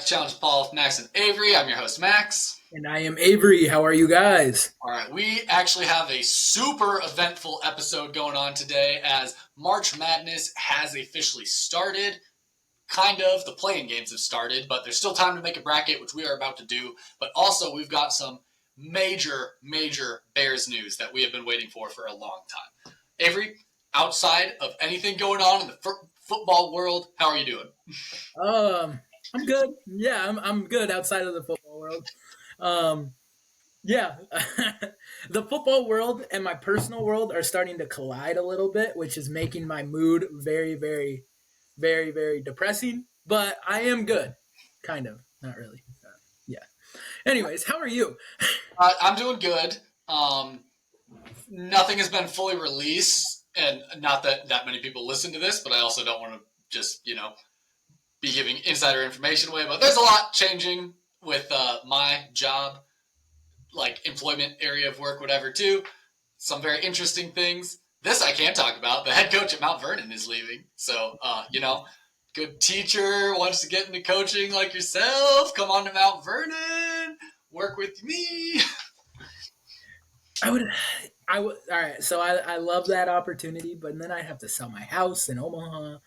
Challenge Paul with Max and Avery. I'm your host, Max. And I am Avery. How are you guys? All right, we actually have a super eventful episode going on today as March Madness has officially started. Kind of, the playing games have started, but there's still time to make a bracket, which we are about to do. But also, we've got some major Bears news that we have been waiting for a long time. Avery, outside of anything going on in the football world, how are you doing? I'm good. Yeah, I'm good outside of the football world. Um, yeah, the football world and my personal world are starting to collide a little bit, which is making my mood very depressing. But I am good, kind of, not really. Yeah. Anyways, how are you? I'm doing good. Nothing has been fully released, and not that many people listen to this, but I also don't want to just, be giving insider information away. But there's a lot changing with my job, like employment area of work, whatever, too. Some very interesting things. This I can't talk about. The head coach at Mount Vernon is leaving. So, good teacher wants to get into coaching like yourself. Come on to Mount Vernon. Work with me. I would. All right. So I love that opportunity, but then I'd have to sell my house in Omaha.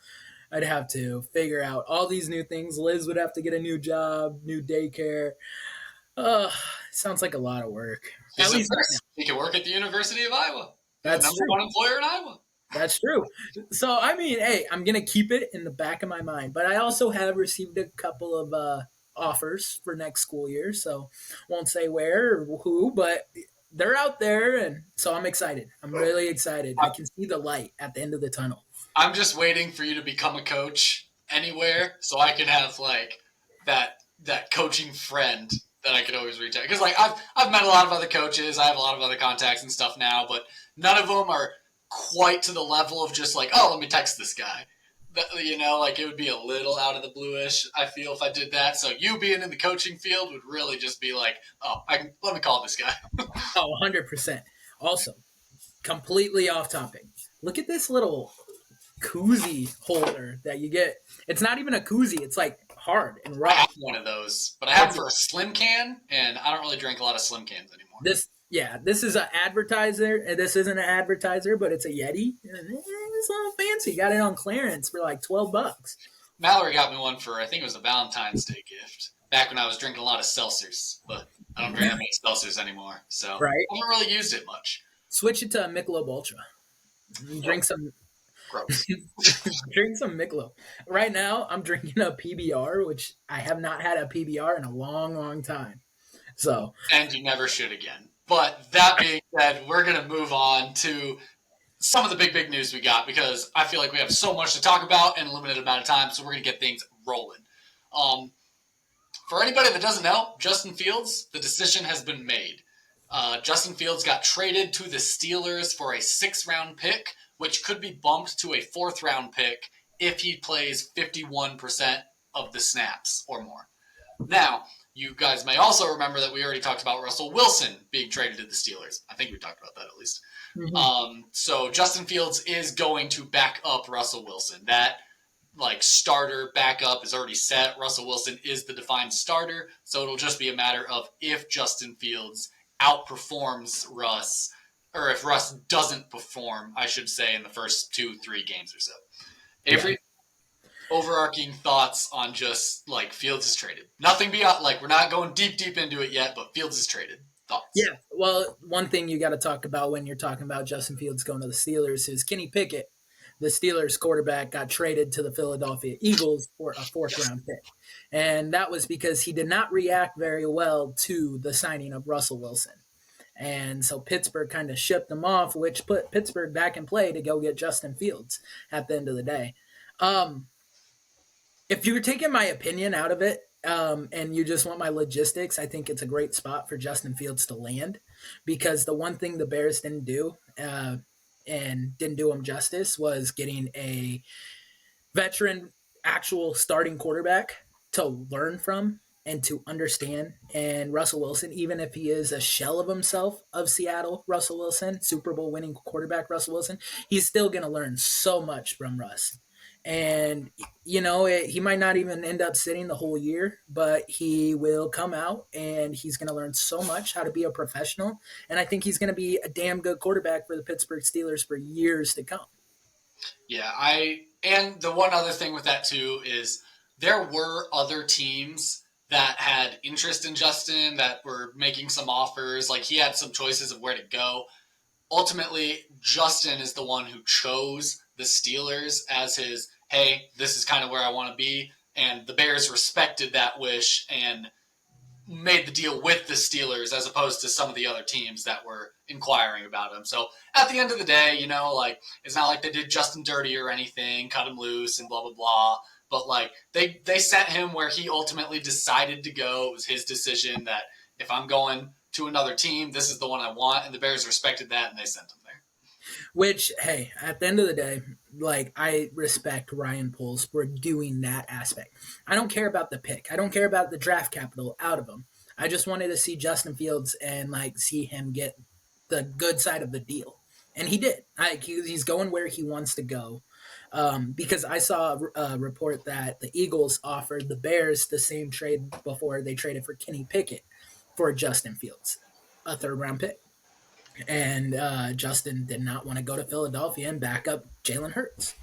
I'd have to figure out all these new things. Liz would have to get a new job, new daycare. Uh, Sounds like a lot of work. At least right now. You can work at the University of Iowa. That's the number one employer in Iowa. That's true. So I mean, hey, I'm gonna keep it in the back of my mind. But I also have received a couple of offers for next school year. So won't say where or who, but they're out there, and so I'm excited. I'm really excited. I can see the light at the end of the tunnel. I'm just waiting for you to become a coach anywhere, so I can have like that coaching friend that I could always reach out. Because like I've met a lot of other coaches, I have a lot of other contacts and stuff now, but none of them are quite to the level of just like, oh, let me text this guy. Like it would be a little out of the bluish, I feel, if I did that. So you being in the coaching field would really just be like, oh, let me call this guy. Oh, 100%. Also, completely off topic. Look at this little koozie holder that you get. It's not even a koozie. It's like hard and I rough. have one of those, but I have for a slim can, and I don't really drink a lot of slim cans anymore. This is an advertiser, and this isn't an advertiser, but it's a Yeti. It's a little fancy. Got it on clearance for like $12. Mallory got me one for, I think it was a Valentine's Day gift. Back when I was drinking a lot of seltzers, but I don't drink that many seltzers anymore, so right. I haven't really used it much. Switch it to a Michelob Ultra. Drink some. Gross. Drink some Michelob. Right now, I'm drinking a PBR, which I have not had a PBR in a long time. So, and you never should again. But that being said, we're going to move on to some of the big news we got because I feel like we have so much to talk about in a limited amount of time, so we're going to get things rolling. For anybody that doesn't know, Justin Fields, the decision has been made. Justin Fields got traded to the Steelers for a 6th-round pick, which could be bumped to a 4th-round pick if he plays 51% of the snaps or more. Now, you guys may also remember that we already talked about Russell Wilson being traded to the Steelers. I think we talked about that at least. Mm-hmm. So Justin Fields is going to back up Russell Wilson. That starter backup is already set. Russell Wilson is the defined starter, so it'll just be a matter of if Justin Fields outperforms Russ, or if Russ doesn't perform, I should say, in the first 2-3 games or so. Avery, overarching thoughts on just Fields is traded. Nothing beyond, we're not going deep into it yet, but Fields is traded. Thoughts? Yeah, well, one thing you got to talk about when you're talking about Justin Fields going to the Steelers is Kenny Pickett, the Steelers quarterback, got traded to the Philadelphia Eagles for a 4th-round pick. And that was because he did not react very well to the signing of Russell Wilson. And so Pittsburgh kind of shipped him off, which put Pittsburgh back in play to go get Justin Fields at the end of the day. If you were taking my opinion out of it and you just want my logistics, I think it's a great spot for Justin Fields to land because the one thing the Bears didn't do and didn't do him justice was getting a veteran actual starting quarterback to learn from and to understand. And Russell Wilson, even if he is a shell of himself of Seattle, Russell Wilson, Super Bowl winning quarterback Russell Wilson, he's still going to learn so much from Russ. And he might not even end up sitting the whole year, but he will come out and he's going to learn so much how to be a professional. And I think he's going to be a damn good quarterback for the Pittsburgh Steelers for years to come. Yeah, and the one other thing with that too is there were other teams that had interest in Justin that were making some offers. Like he had some choices of where to go. Ultimately, Justin is the one who chose the Steelers as his, hey, this is kind of where I want to be. And the Bears respected that wish and made the deal with the Steelers as opposed to some of the other teams that were inquiring about him. So at the end of the day, like it's not like they did Justin dirty or anything, cut him loose and blah blah blah. But like they sent him where he ultimately decided to go. It was his decision that if I'm going to another team, this is the one I want, and the Bears respected that and they sent him there. Which, hey, at the end of the day, like, I respect Ryan Poles for doing that aspect. I don't care about the pick. I don't care about the draft capital out of him. I just wanted to see Justin Fields and like see him get the good side of the deal, and he did. He's going where he wants to go. Because I saw a report that the Eagles offered the Bears the same trade before they traded for Kenny Pickett for Justin Fields, a third round pick. And Justin did not want to go to Philadelphia and back up Jalen Hurts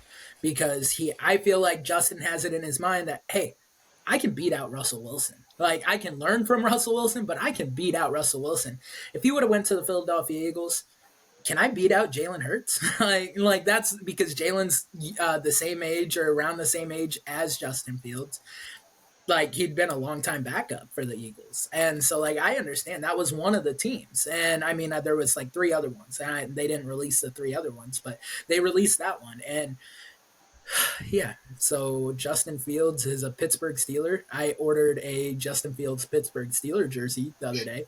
because I feel like Justin has it in his mind that, hey, I can beat out Russell Wilson. Like, I can learn from Russell Wilson, but I can beat out Russell Wilson. If he would have went to the Philadelphia Eagles, can I beat out Jalen Hurts? like that's because Jalen's the same age or around the same age as Justin Fields. Like, he'd been a long time backup for the Eagles, and so like I understand that was one of the teams. And I mean, there was like three other ones, and they didn't release the three other ones, but they released that one. And yeah, so Justin Fields is a Pittsburgh Steeler. I ordered a Justin Fields Pittsburgh Steeler jersey the other day.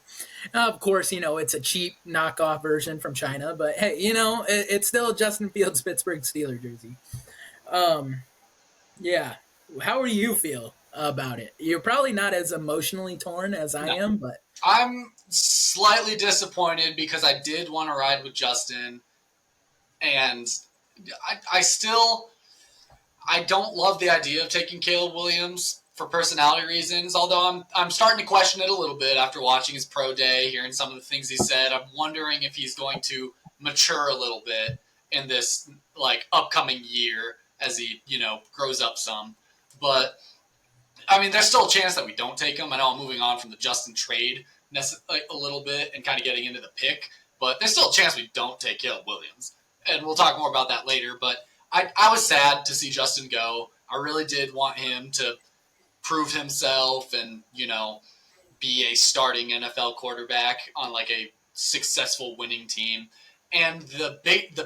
Of course, it's a cheap knockoff version from China, but hey, it's still a Justin Fields Pittsburgh Steeler jersey. Um, yeah. How do you feel about it? You're probably not as emotionally torn as I No, am, but I'm slightly disappointed because I did want to ride with Justin, and I still I don't love the idea of taking Caleb Williams for personality reasons. Although I'm starting to question it a little bit after watching his pro day, hearing some of the things he said. I'm wondering if he's going to mature a little bit in this like upcoming year as he grows up some. But I mean, there's still a chance that we don't take him. I know I'm moving on from the Justin trade like a little bit and kind of getting into the pick, but there's still a chance we don't take Caleb Williams, and we'll talk more about that later. But I was sad to see Justin go. I really did want him to prove himself and be a starting NFL quarterback on like a successful winning team. And the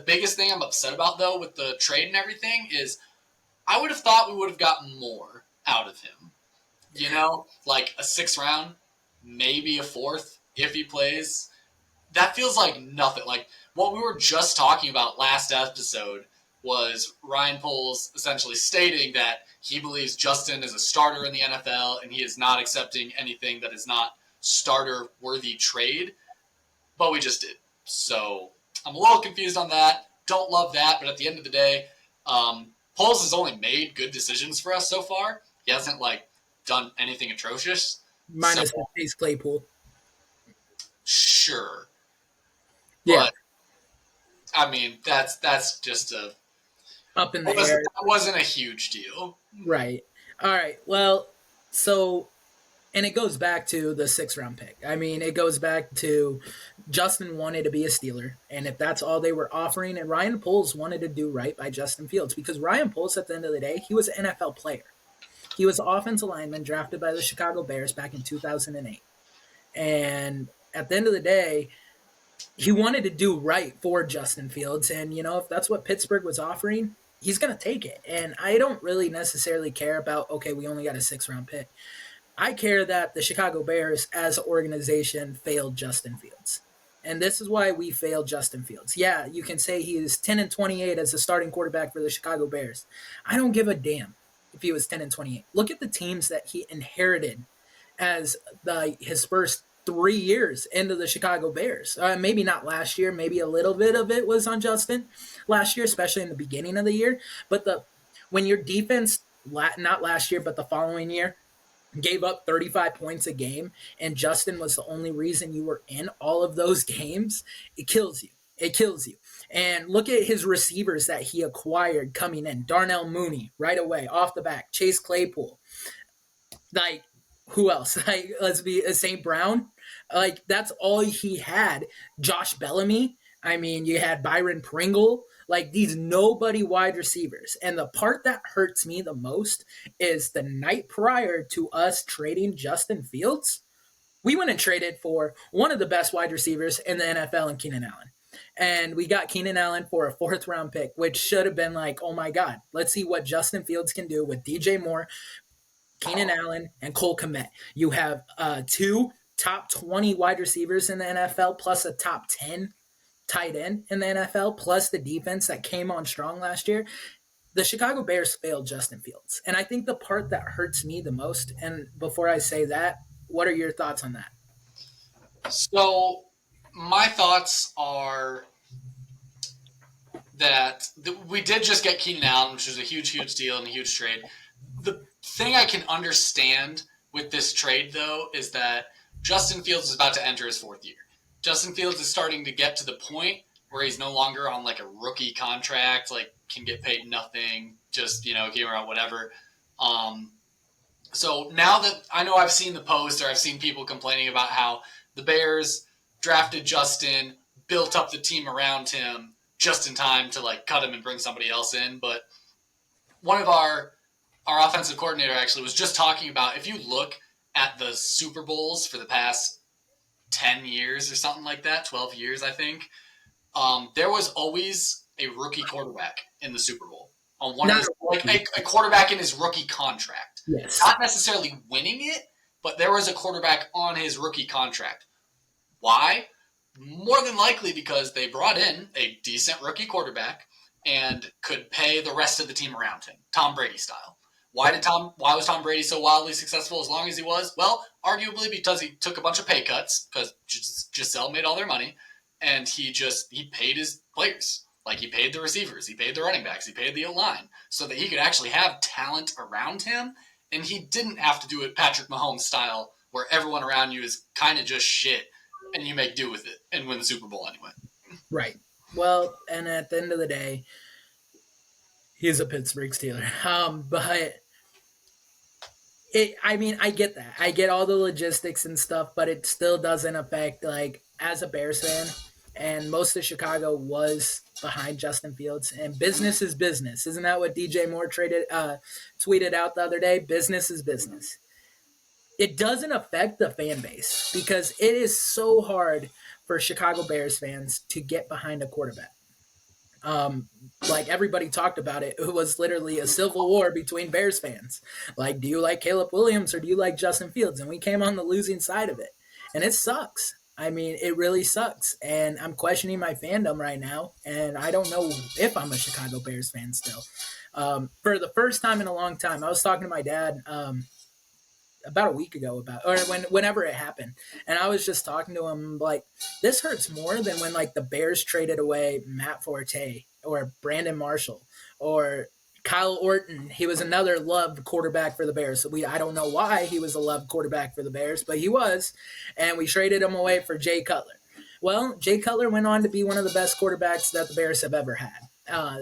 biggest thing I'm upset about though with the trade and everything is I would have thought we would have gotten more out of him. Like a sixth round, maybe a fourth if he plays. That feels like nothing. Like what we were just talking about last episode was Ryan Poles essentially stating that he believes Justin is a starter in the NFL and he is not accepting anything that is not starter worthy trade. But we just did. So I'm a little confused on that. Don't love that, but at the end of the day, Poles has only made good decisions for us so far. He hasn't like done anything atrocious. So minus the Chase Claypool. sure, Yeah, but I mean that's just a up in the that air. wasn't a huge deal. Right. All right. Well, so and it goes back to the 6th round pick. I mean, it goes back to Justin wanted to be a Steeler, and if that's all they were offering, and Ryan Poles wanted to do right by Justin Fields because Ryan Poles, at the end of the day, he was an NFL player. He was an offensive lineman drafted by the Chicago Bears back in 2008. And at the end of the day, he wanted to do right for Justin Fields. And, if that's what Pittsburgh was offering, he's going to take it. And I don't really necessarily care about, okay, we only got a 6th round pick. I care that the Chicago Bears as an organization failed Justin Fields. And this is why we failed Justin Fields. Yeah, you can say he is 10-28 as a starting quarterback for the Chicago Bears. I don't give a damn if he was 10-28. Look at the teams that he inherited as his first 3 years into the Chicago Bears. Maybe not last year. Maybe a little bit of it was on Justin last year, especially in the beginning of the year. But when your defense, not last year, but the following year, gave up 35 points a game, and Justin was the only reason you were in all of those games, it kills you. It kills you. And look at his receivers that he acquired coming in. Darnell Mooney, right away, off the back. Chase Claypool. Like, who else? Like, let's be St. Brown. Like, that's all he had. Josh Bellamy. I mean, you had Byron Pringle. Like, these nobody wide receivers. And the part that hurts me the most is the night prior to us trading Justin Fields, we went and traded for one of the best wide receivers in the NFL in Keenan Allen. And we got Keenan Allen for a 4th-round pick, which should have been like, oh my God, let's see what Justin Fields can do with DJ Moore, Keenan Allen, and Cole Kmet. You have 2 top 20 wide receivers in the NFL, plus a top 10 tight end in the NFL, plus the defense that came on strong last year. The Chicago Bears failed Justin Fields. And I think the part that hurts me the most, and before I say that, what are your thoughts on that? So my thoughts are that we did just get Keenan Allen, which was a huge, huge deal and a huge trade. The thing I can understand with this trade, though, is that Justin Fields is about to enter his 4th year. Justin Fields is starting to get to the point where he's no longer on like a rookie contract, like can get paid nothing, just, game around whatever. So now that I know I've seen the post or I've seen people complaining about how the Bears drafted Justin, built up the team around him just in time to like cut him and bring somebody else in. But one of our offensive coordinator actually was just talking about, if you look at the Super Bowls for the past 10 years or something like that, 12 years, I think, there was always a rookie quarterback in the Super Bowl. On one of his, like a quarterback in his rookie contract. Yes. Not necessarily winning it, but there was a quarterback on his rookie contract. Why? More than likely because they brought in a decent rookie quarterback and could pay the rest of the team around him, Tom Brady style. Why was Tom Brady so wildly successful as long as he was? Well, arguably because he took a bunch of pay cuts because Giselle made all their money, and he paid his players. Like, he paid the receivers, he paid the running backs, he paid the O-line so that he could actually have talent around him, and he didn't have to do it Patrick Mahomes style where everyone around you is kind of just shit and you make do with it and win the Super Bowl anyway. Right. Well, and at the end of the day, he's a Pittsburgh Steeler. But I get that. I get all the logistics and stuff, but it still doesn't affect, like, as a Bears fan, and most of Chicago was behind Justin Fields, and business is business. Isn't that what DJ Moore tweeted out the other day? Business is business. It doesn't affect the fan base because it is so hard for Chicago Bears fans to get behind a quarterback. Like everybody talked about it, it was literally a civil war between Bears fans. Like, do you like Caleb Williams or do you like Justin Fields? And we came on the losing side of it. And it sucks. I mean, it really sucks. And I'm questioning my fandom right now. And I don't know if I'm a Chicago Bears fan still. For the first time in a long time, I was talking to my dad about a week ago whenever it happened. And I was just talking to him like, this hurts more than when like the Bears traded away Matt Forte or Brandon Marshall or Kyle Orton. He was another loved quarterback for the Bears. So I don't know why he was a loved quarterback for the Bears, but he was. And we traded him away for Jay Cutler. Well, Jay Cutler went on to be one of the best quarterbacks that the Bears have ever had.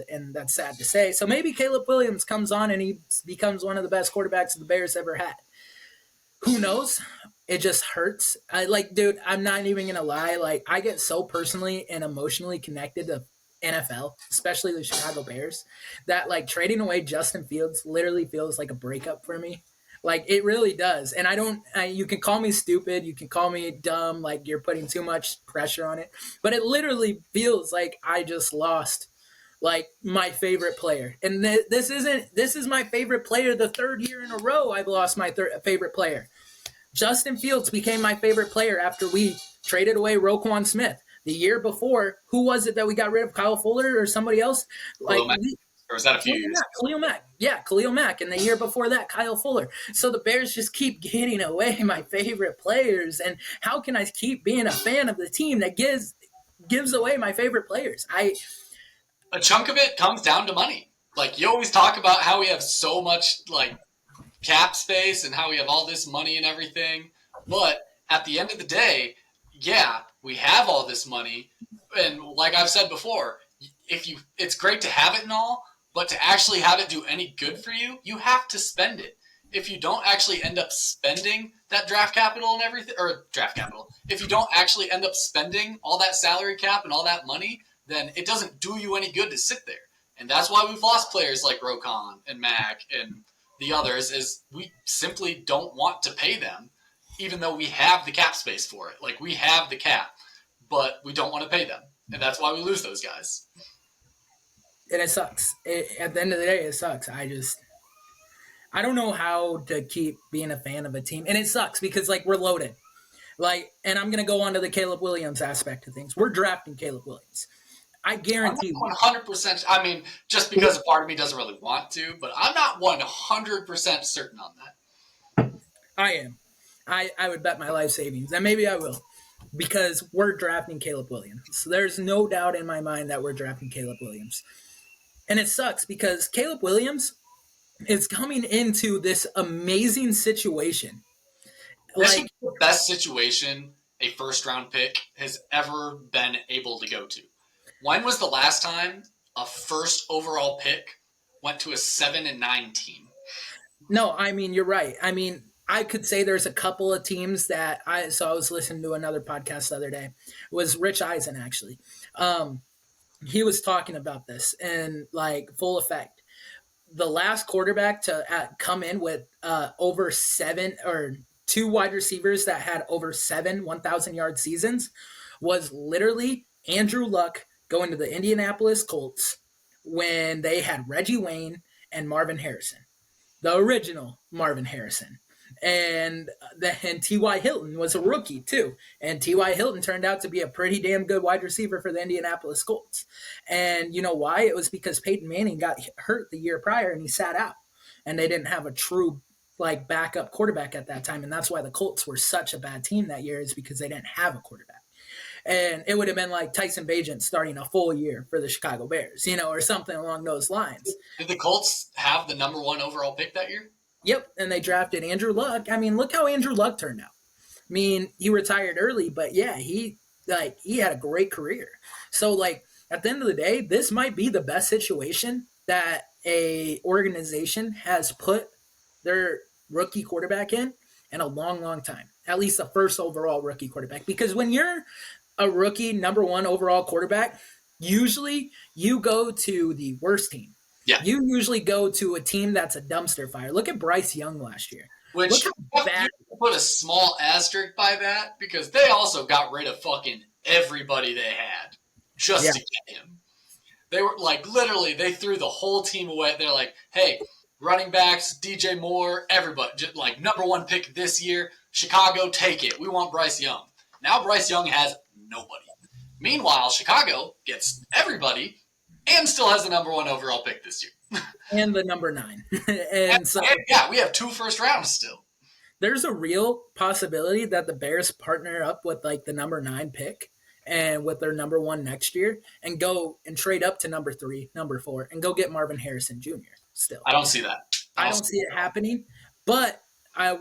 And that's sad to say. So maybe Caleb Williams comes on and he becomes one of the best quarterbacks the Bears ever had. Who knows? It just hurts. Dude, I'm not even going to lie. Like, I get so personally and emotionally connected to NFL, especially the Chicago Bears, that like trading away Justin Fields literally feels like a breakup for me. Like, it really does. And you can call me stupid. You can call me dumb. Like, you're putting too much pressure on it. But it literally feels like I just lost like my favorite player. And this is my favorite player. The 3rd year in a row I've lost my favorite player. Justin Fields became my favorite player after we traded away Roquan Smith. The year before, who was it that we got rid of? Kyle Fuller or somebody else? Or was that a few years? Khalil Mack. Yeah, Khalil Mack. And the year before that, Kyle Fuller. So the Bears just keep getting away my favorite players. And how can I keep being a fan of the team that gives away my favorite players? A chunk of it comes down to money. Like, you always talk about how we have so much, like, cap space and how we have all this money and everything. But at the end of the day, yeah, we have all this money. And like I've said before, it's great to have it and all, but to actually have it do any good for you, you have to spend it. If you don't actually end up spending that draft capital and everything, or draft capital, if you don't actually end up spending all that salary cap and all that money, then it doesn't do you any good to sit there. And that's why we've lost players like Rokon and Mac and the others, is we simply don't want to pay them, even though we have the cap space for it. Like, we have the cap, but we don't want to pay them, and that's why we lose those guys. And it sucks. At the end of the day, it sucks. I don't know how to keep being a fan of a team, and it sucks because like we're loaded. Like, and I'm gonna go on to the Caleb Williams aspect of things. We're drafting Caleb Williams. I I'm not guarantee. 100%. I mean, just because a part of me doesn't really want to, but I'm not 100% certain on that. I am. I would bet my life savings, and maybe I will, because we're drafting Caleb Williams. So there's no doubt in my mind that we're drafting Caleb Williams. And it sucks because Caleb Williams is coming into this amazing situation. This would Like, be the best situation a first round pick has ever been able to go to. When was the last time a first overall pick went to a 7-9 team? no, I mean, you're right. I mean, I could say there's a couple of teams that I was listening to another podcast the other day. It was Rich Eisen, actually. Um, he was talking about this in like full effect. The last quarterback to come in with over seven or two wide receivers that had over 1,000 yard seasons was literally Andrew Luck going to the Indianapolis Colts when they had Reggie Wayne and Marvin Harrison, the original Marvin Harrison. And T.Y. Hilton was a rookie too. And T.Y. Hilton turned out to be a pretty damn good wide receiver for the Indianapolis Colts. And you know why? It was because Peyton Manning got hurt the year prior and he sat out. And they didn't have a true like backup quarterback at that time. And that's why the Colts were such a bad team that year, is because they didn't have a quarterback. And it would have been like Tyson Bagent starting a full year for the Chicago Bears, or something along those lines. Did the Colts have the number one overall pick that year? Yep, and they drafted Andrew Luck. I mean, look how Andrew Luck turned out. I mean, he retired early, but yeah, he had a great career. So like at the end of the day, this might be the best situation that a organization has put their rookie quarterback in a long, long time. At least the first overall rookie quarterback. Because when you're a rookie number one overall quarterback, usually you go to the worst team. Yeah. You usually go to a team that's a dumpster fire. Look at Bryce Young last year. Which Look how bad. you put a small asterisk by that, because they also got rid of fucking everybody they had just to get him. They were like, literally, they threw the whole team away. They're like, hey, running backs, DJ Moore, everybody, just like number one pick this year, Chicago, take it. We want Bryce Young. Now Bryce Young has nobody. Meanwhile, Chicago gets everybody and still has the number one overall pick this year. And the number 9. and so yeah, we have 2 first rounds still. there's a real possibility that the Bears partner up with like the number 9 pick and with their number 1 next year and go and trade up to number 3, number 4, and go get Marvin Harrison Jr. still. I don't see that. I don't see it happening, but I've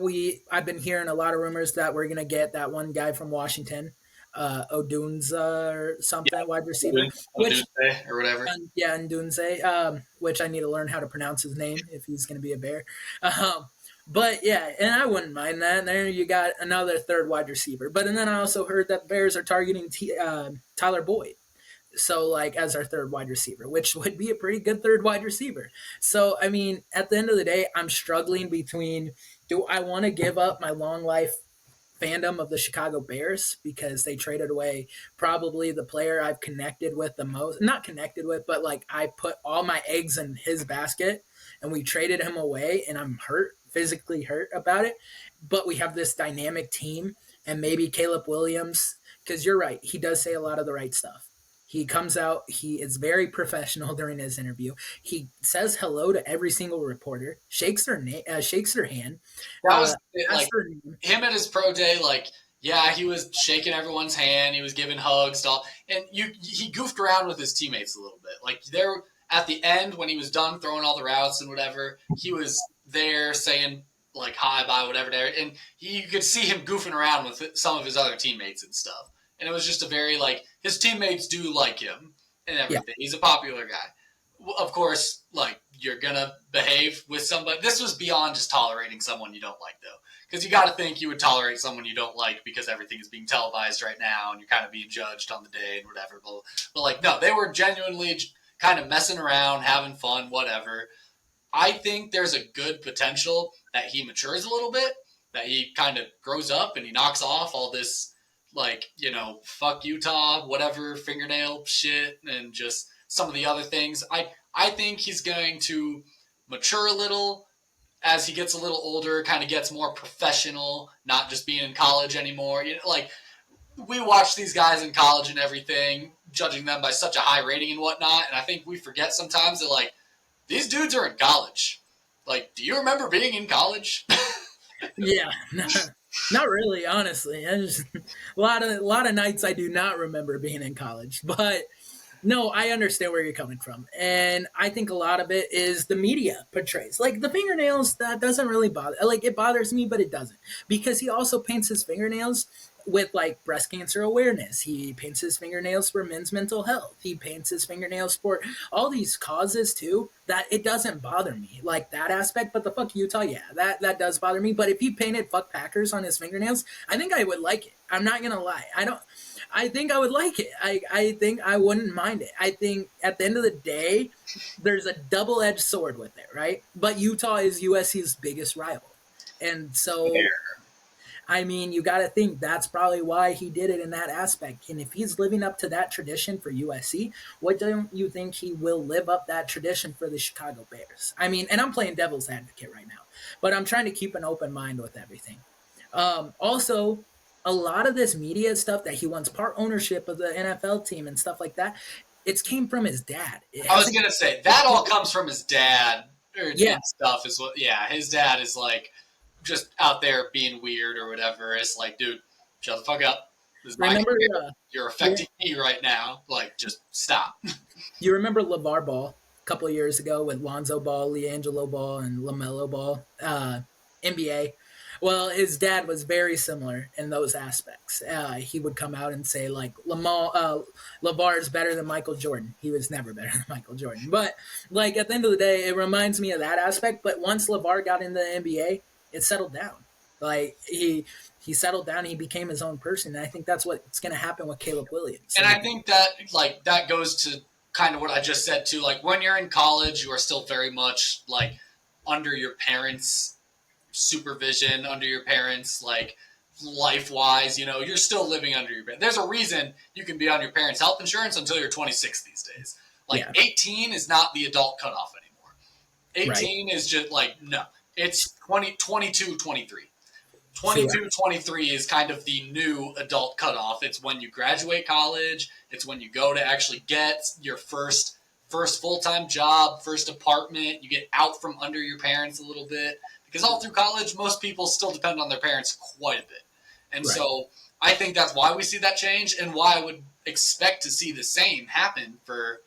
been hearing a lot of rumors that we're gonna get that one guy from Washington, Odunze or something, wide receiver, which or whatever. yeah, Ndunze, which I need to learn how to pronounce his name if he's gonna be a Bear. But yeah, and I wouldn't mind that. And there you got another third wide receiver. But and then I also heard that Bears are targeting Tyler Boyd. So like as our third wide receiver, which would be a pretty good third wide receiver. So I mean, at the end of the day, I'm struggling between, do I want to give up my long life fandom of the Chicago Bears because they traded away probably the player I've connected with the most, not connected with, but like I put all my eggs in his basket and we traded him away and I'm hurt, physically hurt about it. But we have this dynamic team and maybe Caleb Williams, because you're right, he does say a lot of the right stuff. He comes out, he is very professional during his interview. He says hello to every single reporter, shakes their hand. That was like him at his pro day. Like, yeah, he was shaking everyone's hand. He was giving hugs, and he goofed around with his teammates a little bit. Like at the end when he was done throwing all the routes and whatever, he was there saying like hi, bye, whatever there, and you could see him goofing around with some of his other teammates and stuff. And it was just a very like his teammates do like him and Yeah. everything. He's a popular guy. Of course, like you're gonna behave with somebody. This was beyond just tolerating someone you don't like, though, because you got to think you would tolerate someone you don't like because everything is being televised right now and you're kind of being judged on the day and whatever. But like, no, they were genuinely kind of messing around, having fun, whatever. I think there's a good potential that he matures a little bit, that he kind of grows up and he knocks off all this, like, fuck Utah, whatever, fingernail shit, and just some of the other things. I think he's going to mature a little as he gets a little older, kind of gets more professional, not just being in college anymore. Like, we watch these guys in college and everything, judging them by such a high rating and whatnot, and I think we forget sometimes that, like, these dudes are in college. Like, do you remember being in college? Yeah. Not really, honestly. A lot of nights I do not remember being in college, but no, I understand where you're coming from. And I think a lot of it is the media portrays. Like the fingernails, that doesn't really bother. Like it bothers me, but it doesn't. Because he also paints his fingernails with like breast cancer awareness. He paints his fingernails for men's mental health. He paints his fingernails for all these causes too that it doesn't bother me. Like that aspect, but the fuck Utah, yeah, that does bother me. But if he painted fuck Packers on his fingernails, I think I would like it. I'm not gonna lie. I think I would like it. I think I wouldn't mind it. I think at the end of the day, there's a double edged sword with it, right? But Utah is USC's biggest rival. And so, I mean, you got to think that's probably why he did it in that aspect. And if he's living up to that tradition for USC, what don't you think he will live up that tradition for the Chicago Bears? I mean, and I'm playing devil's advocate right now, but I'm trying to keep an open mind with everything. Also, a lot of this media stuff that he wants part ownership of the NFL team and stuff like that, it's came from his dad. It I was hasn't. gonna say that all comes from his dad Yeah. and stuff. Is what? Yeah, his dad is like just out there being weird or whatever. It's like, dude, shut the fuck up. This is my Remember? career. You're You, affecting me right now. Like, just stop. you remember LeVar Ball a couple of years ago with Lonzo Ball, LiAngelo Ball, and LaMelo Ball, NBA. Well, his dad was very similar in those aspects. He would come out and say like LeVar is better than Michael Jordan. He was never better than Michael Jordan, but like at the end of the day, it reminds me of that aspect. But once LeVar got into the NBA, it settled down. Like he settled down. He became his own person, and I think that's what's going to happen with Caleb Williams. And Like, I think that like that goes to kind of what I just said too. Like when you're in college, you are still very much like under your parents' supervision, under your parents' like life wise. You're still living under your parents. There's a reason you can be on your parents' health insurance until you're 26 these days. Like yeah, 18 is not the adult cutoff anymore. right. 18 is just like no. It's 20, 22, 23. See, 22, 23 is kind of the new adult cutoff. It's when you graduate college. It's when you go to actually get your first full-time job, first apartment. You get out from under your parents a little bit. Because all through college, most people still depend on their parents quite a bit. And right. so I think that's why we see that change and why I would expect to see the same happen for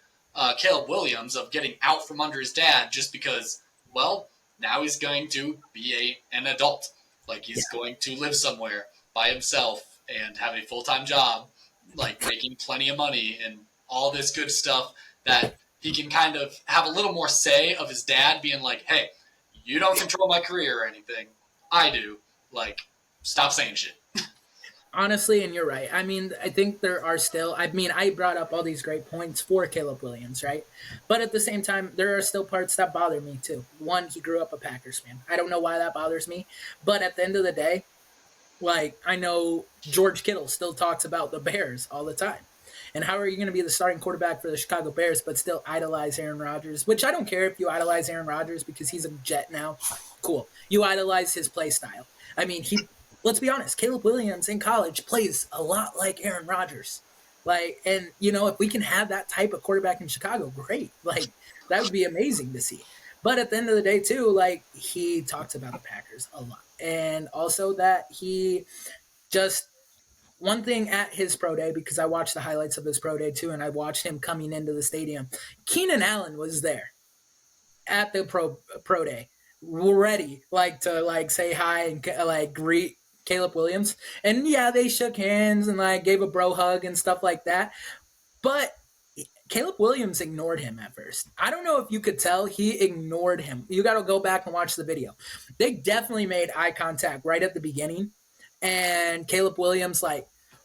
Caleb Williams of getting out from under his dad just because, well, now he's going to be an adult. Like Yeah, he's going to live somewhere by himself and have a full-time job, like making plenty of money and all this good stuff that he can kind of have a little more say of his dad being like, hey, you don't control my career or anything. I do. Like, stop saying shit. honestly, and you're right. I mean, I think there are still. I mean, I brought up all these great points for Caleb Williams, right? But at the same time, there are still parts that bother me too. One, he grew up a Packers fan. I don't know why that bothers me, but at the end of the day, like I know George Kittle still talks about the Bears all the time. And how are you going to be the starting quarterback for the Chicago Bears but still idolize Aaron Rodgers? Which I don't care if you idolize Aaron Rodgers because he's a Jet now. Cool. You idolize his play style. I mean, he let's be honest, Caleb Williams in college plays a lot like Aaron Rodgers. Like, and if we can have that type of quarterback in Chicago, great. Like, that would be amazing to see. But at the end of the day, too, like he talks about the Packers a lot, and also that he just one thing at his pro day, because I watched the highlights of his pro day too, and I watched him coming into the stadium. Keenan Allen was there at the pro day, ready to say hi and greet Caleb Williams. And yeah, they shook hands and gave a bro hug and stuff like that. But Caleb Williams ignored him at first. I don't know if you could tell, he ignored him. You got to go back and watch the video. They definitely made eye contact right at the beginning, and Caleb Williams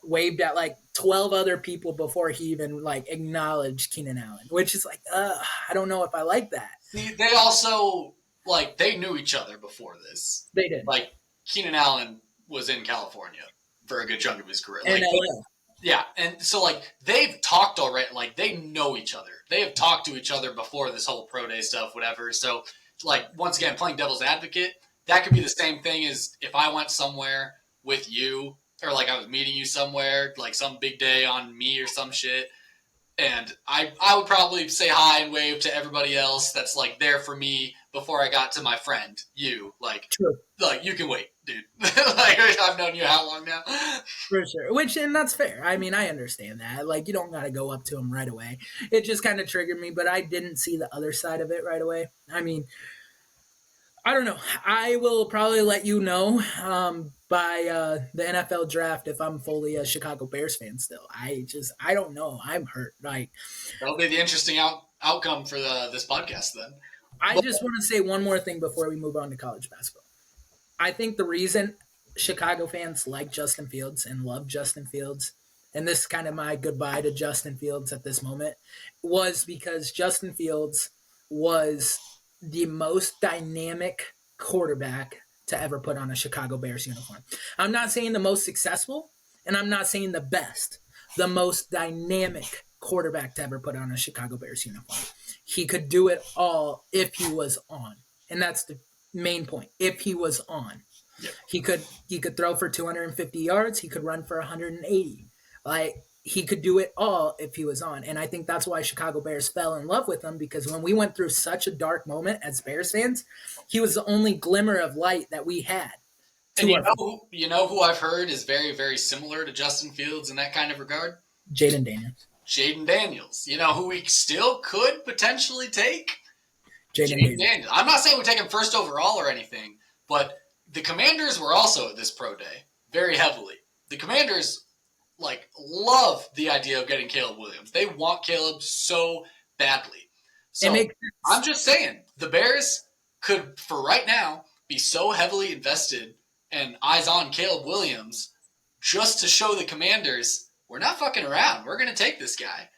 waved at 12 other people before he even acknowledged Keenan Allen, which is I don't know if I like that. See, they also they knew each other before this. They did. Keenan Allen was in California for a good chunk of his career. In LA. Yeah, and so they've talked already. They know each other. They have talked to each other before this whole pro day stuff, whatever. So once again, playing devil's advocate, that could be the same thing as if I went somewhere with you, or I was meeting you somewhere, some big day on me or some shit, and I would probably say hi and wave to everybody else that's there for me before I got to my friend, you. True. You can wait, dude. I've known you how long now? For sure. And that's fair. I mean, I understand that. You don't got to go up to him right away. It just kind of triggered me, but I didn't see the other side of it right away. I mean, I don't know. I will probably let you know by the NFL draft if I'm fully a Chicago Bears fan still. I don't know. I'm hurt. That'll be the interesting outcome for this podcast then. I just want to say one more thing before we move on to college basketball. I think the reason Chicago fans like Justin Fields and love Justin Fields, and this is kind of my goodbye to Justin Fields at this moment, was because Justin Fields was the most dynamic quarterback to ever put on a Chicago Bears uniform. I'm not saying the most successful, and I'm not saying the best. The most dynamic quarterback to ever put on a Chicago Bears uniform. He could do it all if he was on. And that's the main point. If he was on. Yep. He could throw for 250 yards. He could run for 180. He could do it all if he was on. And I think that's why Chicago Bears fell in love with him, because when we went through such a dark moment as Bears fans, he was the only glimmer of light that we had. And you know who I've heard is very, very similar to Justin Fields in that kind of regard? Jaden Daniels. Jaden Daniels. You know who we still could potentially take? Jaden Daniels. I'm not saying we take him first overall or anything, but the Commanders were also at this pro day very heavily. The Commanders love the idea of getting Caleb Williams. They want Caleb so badly. So I'm just saying, the Bears could, for right now, be so heavily invested and eyes on Caleb Williams just to show the Commanders, we're not fucking around. We're going to take this guy.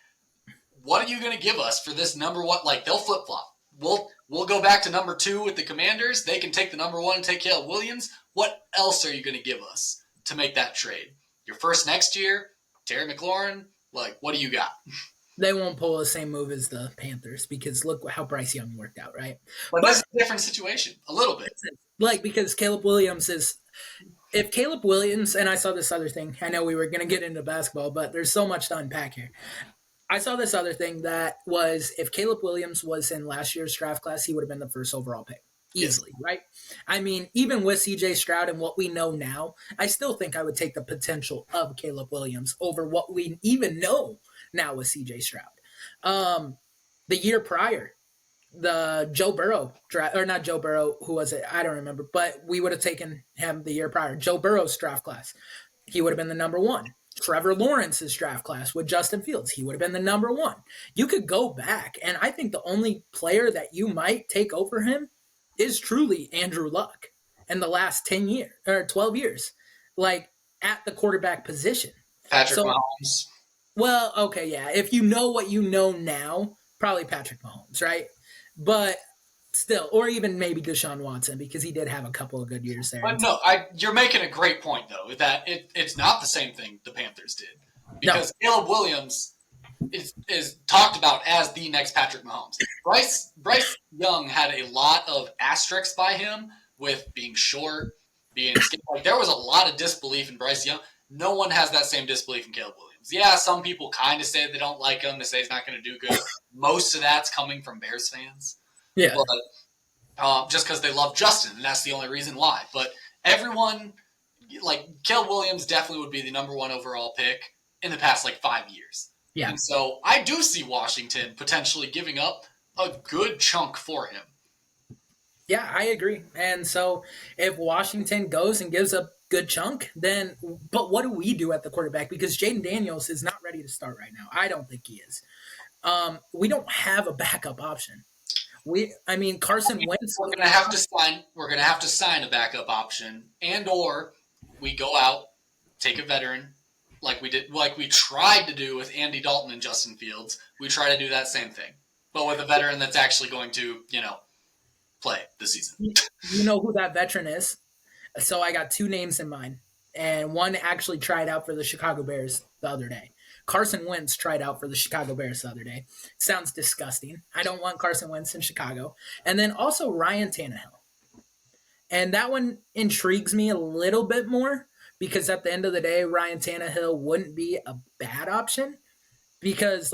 What are you going to give us for this number one? They'll flip-flop. We'll go back to number 2 with the Commanders. They can take the number 1 and take Caleb Williams. What else are you going to give us to make that trade? Your first next year, Terry McLaurin, what do you got? They won't pull the same move as the Panthers, because look how Bryce Young worked out, right? But this is a different situation, a little bit. Because Caleb Williams is – if Caleb Williams – and I saw this other thing. I know we were going to get into basketball, but there's so much to unpack here. I saw this other thing that was, if Caleb Williams was in last year's draft class, he would have been the first overall pick. Easily, yes. Right? I mean, even with C.J. Stroud and what we know now, I still think I would take the potential of Caleb Williams over what we even know now with C.J. Stroud. The year prior, the Joe Burrow draft, or not Joe Burrow, who was it? I don't remember, but we would have taken him the year prior. Joe Burrow's draft class, he would have been the number 1. Trevor Lawrence's draft class with Justin Fields, he would have been the number 1. You could go back, and I think the only player that you might take over him is truly Andrew Luck in the last 10 years or 12 years, at the quarterback position. Patrick Mahomes. Well, okay, yeah. If you know what you know now, probably Patrick Mahomes, right? But still, or even maybe Deshaun Watson, because he did have a couple of good years there. But no, you're making a great point, though, that it's not the same thing the Panthers did. Because Caleb Williams is talked about as the next Patrick Mahomes. Bryce Young had a lot of asterisks by him with being short, being there was a lot of disbelief in Bryce Young. No one has that same disbelief in Caleb Williams. Yeah, some people kind of say they don't like him. They say he's not going to do good. Most of that's coming from Bears fans. Yeah. But just because they love Justin, and that's the only reason why. But everyone like Caleb Williams definitely would be the number one overall pick in the past like 5 years. Yeah. And so I do see Washington potentially giving up a good chunk for him. Yeah, I agree. And so if Washington goes and gives a good chunk, then but what do we do at the quarterback? Because Jaden Daniels is not ready to start right now. I don't think he is. We don't have a backup option. Carson Wentz. We're gonna have to sign. We're gonna have to sign a backup option, and or we go out, take a veteran, like we tried to do with Andy Dalton and Justin Fields. We try to do that same thing, but with a veteran that's actually going to, play this season. You know who that veteran is? So I got two names in mind, and one actually tried out for the Chicago Bears the other day. Carson Wentz tried out for the Chicago Bears the other day. Sounds disgusting. I don't want Carson Wentz in Chicago. And then also Ryan Tannehill. And that one intrigues me a little bit more because at the end of the day, Ryan Tannehill wouldn't be a bad option because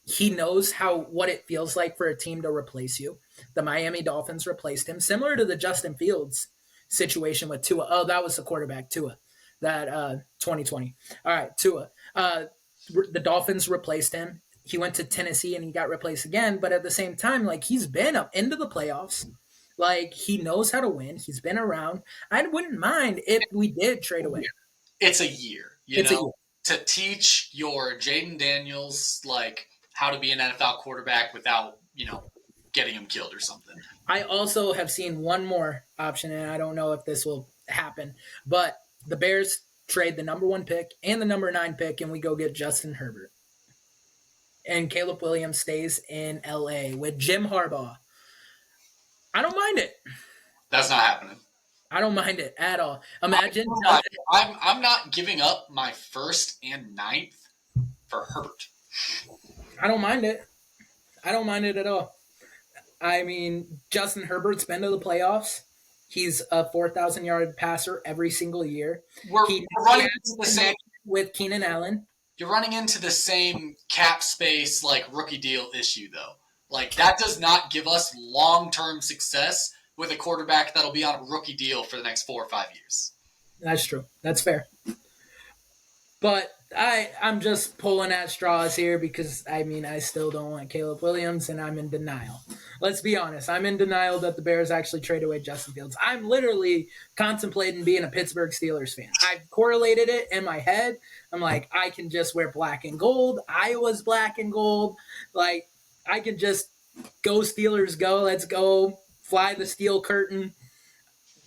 he knows what it feels like for a team to replace you. The Miami Dolphins replaced him, similar to the Justin Fields situation with Tua. Oh, that was the quarterback, Tua, that 2020. All right, Tua. The Dolphins replaced him. He went to Tennessee and he got replaced again. But at the same time, he's been up into the playoffs. He knows how to win. He's been around. I wouldn't mind if we did trade away. It's a year, to teach your Jaden Daniels how to be an NFL quarterback without getting him killed or something. I also have seen one more option, and I don't know if this will happen, but the Bears trade the number 1 pick and the number 9 pick, and we go get Justin Herbert. And Caleb Williams stays in LA with Jim Harbaugh. I don't mind it. That's not happening. I don't mind it at all. Imagine. I'm not giving up my 1st and 9th for Herbert. I don't mind it. I don't mind it at all. Justin Herbert's been to the playoffs. He's a 4,000-yard passer every single year. We're running into the same with Keenan Allen. You're running into the same cap space rookie deal issue though. That does not give us long-term success with a quarterback that'll be on a rookie deal for the next 4 or 5 years. That's true. That's fair. But I'm just pulling at straws here because, I still don't want Caleb Williams, and I'm in denial. Let's be honest. I'm in denial that the Bears actually trade away Justin Fields. I'm literally contemplating being a Pittsburgh Steelers fan. I've correlated it in my head. I'm like, I can just wear black and gold. Iowa's black and gold. I can just go Steelers go. Let's go fly the steel curtain.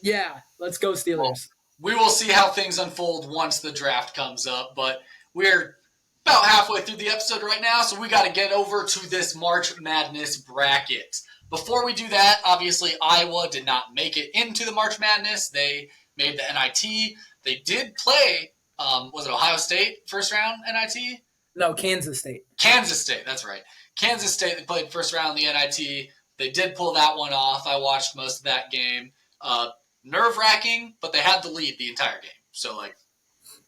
Yeah, let's go Steelers. Well, we will see how things unfold once the draft comes up, but we're about halfway through the episode right now, so we got to get over to this March Madness bracket. Before we do that, obviously Iowa did not make it into the March Madness. They made the NIT. They did play, was it Ohio State first round NIT? No, Kansas State. Kansas State, that's right. Kansas State, they played first round in the NIT. They did pull that one off. I watched most of that game. Nerve-wracking, but they had the lead the entire game. So,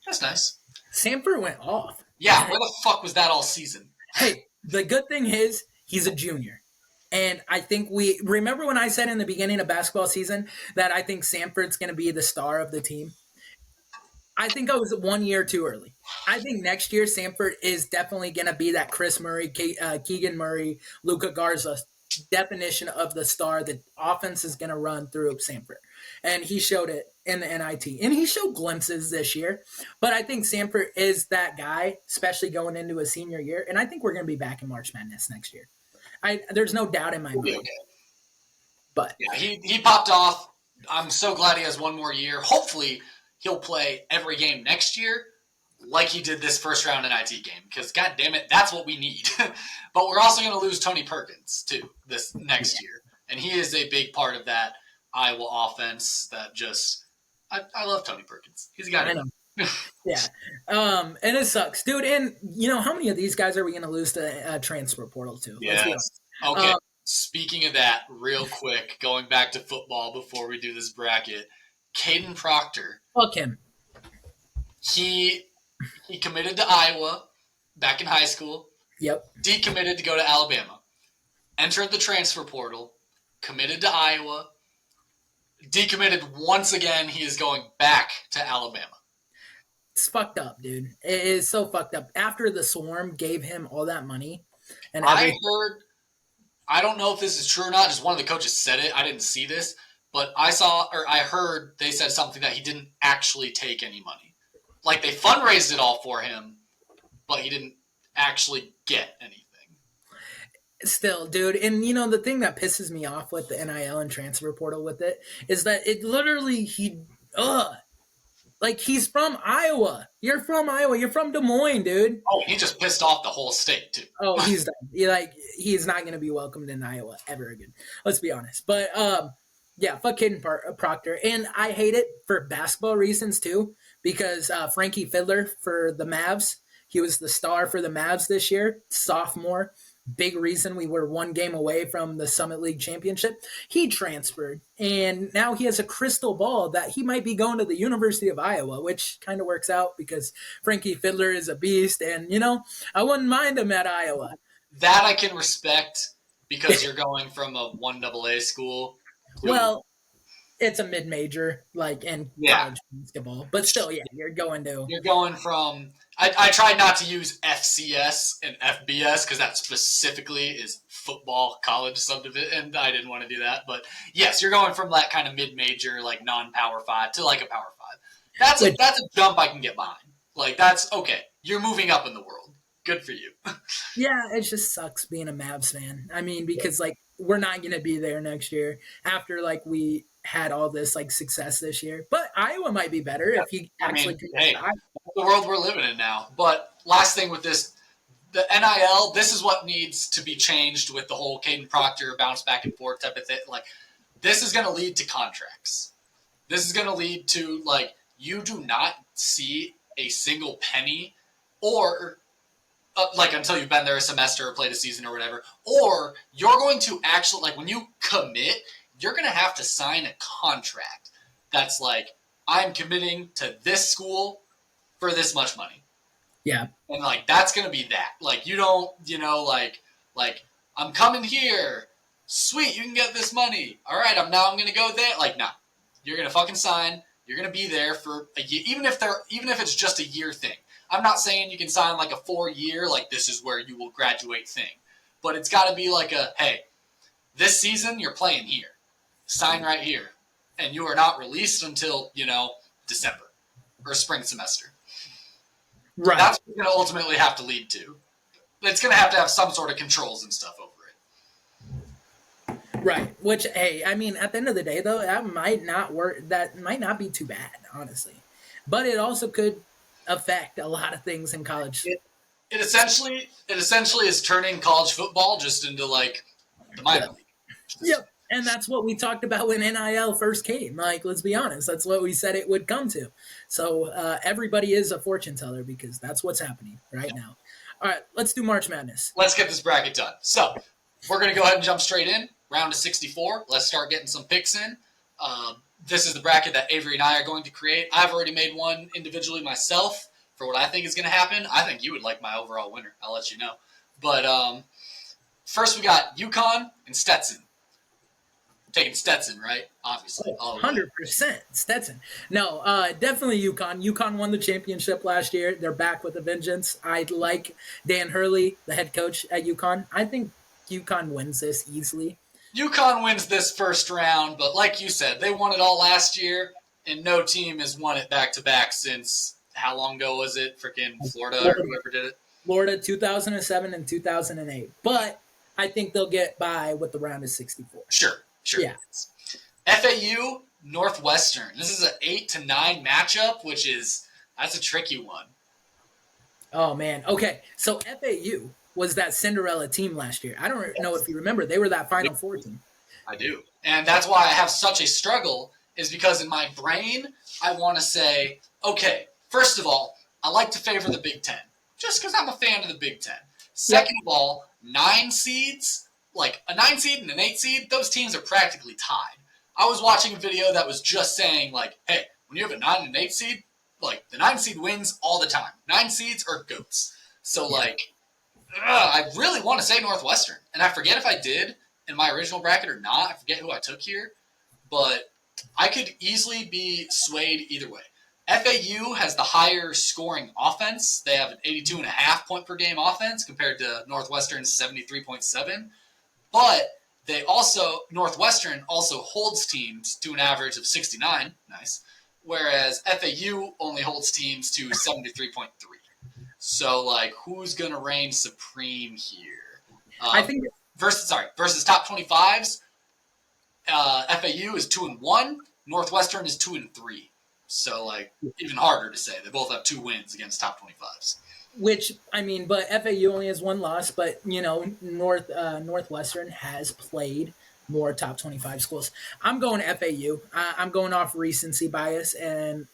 that's nice. Samford went off. Yeah, where the fuck was that all season? Hey, the good thing is he's a junior. And I think remember when I said in the beginning of basketball season that I think Samford's going to be the star of the team? I think I was 1 year too early. I think next year Samford is definitely going to be that Chris Murray, Keegan Murray, Luka Garza definition of the star that offense is going to run through Samford. And he showed it in the NIT. And he showed glimpses this year. But I think Samford is that guy, especially going into his senior year. And I think we're going to be back in March Madness next year. There's no doubt in my mind. Okay. But yeah, he popped off. I'm so glad he has one more year. Hopefully he'll play every game next year like he did this first round NIT game. Because, God damn it, that's what we need. But we're also going to lose Tony Perkins, too, this next year. And he is a big part of that Iowa offense that just – I love Tony Perkins. He's a guy. I know. Yeah. And it sucks. Dude, and, how many of these guys are we going to lose to transfer portal to? Yes. Okay. Speaking of that, real quick, going back to football before we do this bracket, Caden Proctor. Fuck him. He committed to Iowa back in high school. Yep. Decommitted to go to Alabama. Entered the transfer portal. Committed to Iowa. decommitted once again. He is going back to Alabama. It's fucked up, dude. It is so fucked up. After the Swarm gave him all that money and I everything. heard, I don't know if this is true or not, just one of the coaches said it. I didn't see this, but I saw, or I heard they said something that he didn't actually take any money. Like they fundraised it all for him, but he didn't actually get anything. Still, dude, and you know the thing that pisses me off with the NIL and transfer portal with it is that it literally like he's from Iowa. You're from Iowa. You're from Des Moines, dude. Oh, he just pissed off the whole state too. Oh, he's done. He's not going to be welcomed in Iowa ever again. Let's be honest. But yeah, fuck Caden Proctor, and I hate it for basketball reasons too because Frankie Fiddler for the Mavs, he was the star for the Mavs this year, sophomore. Big reason we were one game away from the Summit League championship. He transferred, and now he has a crystal ball that he might be going to the University of Iowa, which kind of works out because Frankie Fiddler is a beast, and you know I wouldn't mind him at Iowa. That I can respect because you're going from a 1AA school to, Well, it's a mid-major, like in yeah, college basketball, but still, yeah, you're going to. you're going from. I tried not to use FCS and FBS because that specifically is football college subdivision, and I didn't want to do that. But yes, you're going from that kind of mid-major, like non-power five, to like a power five. Which, That's a jump I can get behind. Like that's okay. You're moving up in the world. Good for you. yeah, it just sucks being a Mavs fan. I mean, because like we're not going to be there next year after like we had all this like success this year. But Iowa might be better if he I actually mean, could get hey, to Iowa. that's the world we're living in now. But last thing with this, the NIL, this is what needs to be changed with the whole Caden Proctor bounce back and forth type of thing. Like, this is going to lead to contracts. This is going to lead to, like, you do not see a single penny or, like, until you've been there a semester or played a season or whatever, or you're going to actually, like, when you commit, you're going to have to sign a contract that's like, I'm committing to this school for this much money. Yeah, And like that's gonna be that. Like you don't, like I'm coming here. Sweet, you can get this money. All right, I'm gonna go there. Like, nah. You're gonna fucking sign. You're gonna be there for a year, even if it's just a year thing. I'm not saying you can sign like a 4 year, like this is where you will graduate thing. But it's gotta be like a hey, this season you're playing here. Sign right here. And you are not released until, December or spring semester. right. That's what it's going to ultimately have to lead to. It's going to have some sort of controls and stuff over it. Right. Which, hey, I mean, at the end of the day, though, that might not work. That might not be too bad, honestly. But it also could affect a lot of things in college. It essentially is turning college football just into like the minor Yep. league. Yep. And that's what we talked about when NIL first came. Like, let's be honest, that's what we said it would come to. So everybody is a fortune teller because that's what's happening right now. All right, let's do March Madness. Let's get this bracket done. So we're going to go ahead and jump straight in. Round of 64. Let's start getting some picks in. This is the bracket that Avery and I are going to create. I've already made one individually myself for what I think is going to happen. I think you would like my overall winner. I'll let you know. But first we got UConn and Stetson. Taking Stetson, right? Obviously. 100% Stetson. No, definitely UConn. UConn won the championship last year. They're back with a vengeance. I like Dan Hurley, the head coach at UConn. I think UConn wins this easily. UConn wins this first round, but like you said, they won it all last year, and no team has won it back-to-back since, how long ago was it? Freaking Florida or whoever did it? Florida 2007 and 2008. But I think they'll get by with the round of 64. Sure. Yeah. FAU, Northwestern. This is an 8-9 matchup, that's a tricky one. Oh, man. Okay, so FAU was that Cinderella team last year. I don't know if you remember. They were that Final Four team. I do. And that's why I have such a struggle, is because in my brain, I want to say, okay, first of all, I like to favor the Big Ten, just because I'm a fan of the Big Ten. Second of all, 9 seeds, like a 9 seed and an 8 seed, those teams are practically tied. I was watching a video that was just saying, like, hey, when you have a 9 and an 8 seed, like, the 9 seed wins all the time. 9 seeds are goats. So, like, I really want to say Northwestern. And I forget if I did in my original bracket or not. I forget who I took here. But I could easily be swayed either way. FAU has the higher scoring offense. They have an 82.5 point per game offense compared to Northwestern's 73.7. But they also Northwestern also holds teams to an average of 69. Nice. Whereas FAU only holds teams to 73.3. So like, who's gonna reign supreme here? I think Versus top 25s. FAU is 2-1. Northwestern is 2-3. So like, even harder to say. They both have 2 wins against top 25s. which I mean, but FAU only has one loss, but you know, Northwestern has played more top 25 schools. I'm going FAU. I'm going off recency bias, and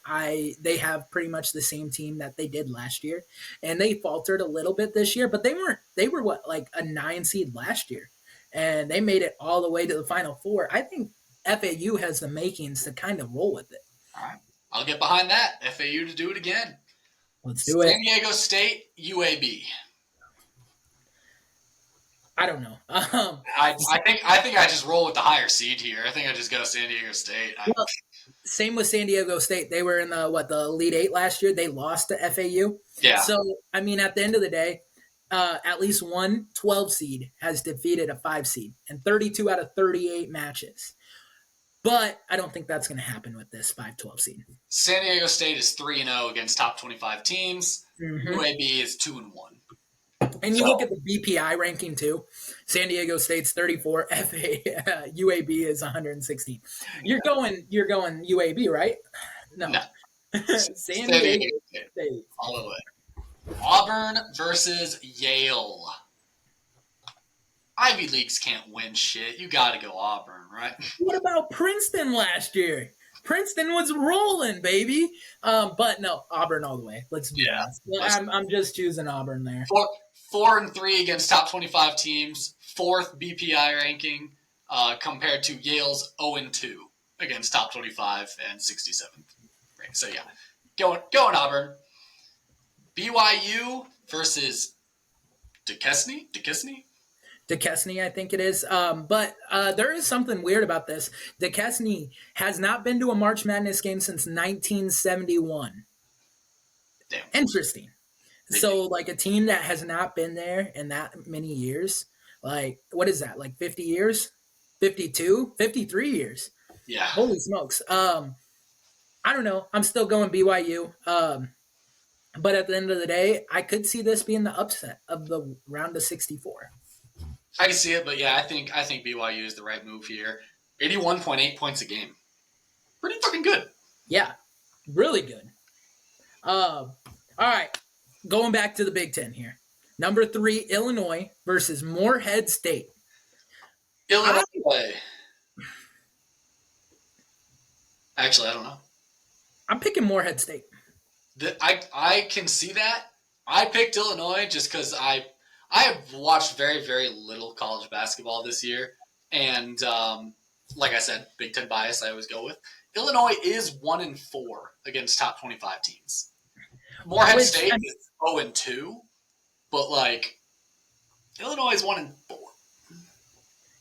they have pretty much the same team that they did last year, and they faltered a little bit this year, but they weren't. They were what, like a 9 seed last year, and they made it all the way to the Final Four. I think FAU has the makings to kind of roll with it. All right. I'll get behind that. FAU to do it again. Let's do it. San Diego State, UAB. I don't know. I think I just roll with the higher seed here. I think I just go San Diego State. Well, same with San Diego State. They were in the Elite Eight last year. They lost to FAU. Yeah. So I mean, at the end of the day, at least one 12 seed has defeated a 5 seed in 32 out of 38 matches. But I don't think that's going to happen with this 5-12 seed. San Diego State is 3-0 against top 25 teams. Mm-hmm. UAB is 2-1. And you look at the BPI ranking too. San Diego State's 34. UAB is 116. You're going UAB, right? No. San Diego State. All the way. Auburn versus Yale. Ivy Leagues can't win shit. You got to go Auburn, right? What about Princeton last year? Princeton was rolling, baby. But no, Auburn all the way. Let's be honest. I'm just choosing Auburn there. 4-3 against top 25 teams. 4th BPI ranking compared to Yale's 0-2 against top 25 and 67th ranking. So yeah, going Auburn. BYU versus Duquesne. Duquesne, I think it is. But there is something weird about this. Duquesne has not been to a March Madness game since 1971. Damn. Interesting. So, like, a team that has not been there in that many years, like, what is that, like 50 years? 52? 53 years. Yeah. Holy smokes. I don't know. I'm still going BYU. But at the end of the day, I could see this being the upset of the round of 64. I can see it, but yeah, I think BYU is the right move here. 81.8 points a game. Pretty fucking good. Yeah, really good. All right, going back to the Big Ten here. Number 3, Illinois versus Morehead State. Illinois. Actually, I don't know. I'm picking Morehead State. I can see that. I picked Illinois just because I have watched very, very little college basketball this year. And like I said, Big Ten bias I always go with. Illinois is 1-4 against top 25 teams. Morehead State is 0-2, but like Illinois is 1-4.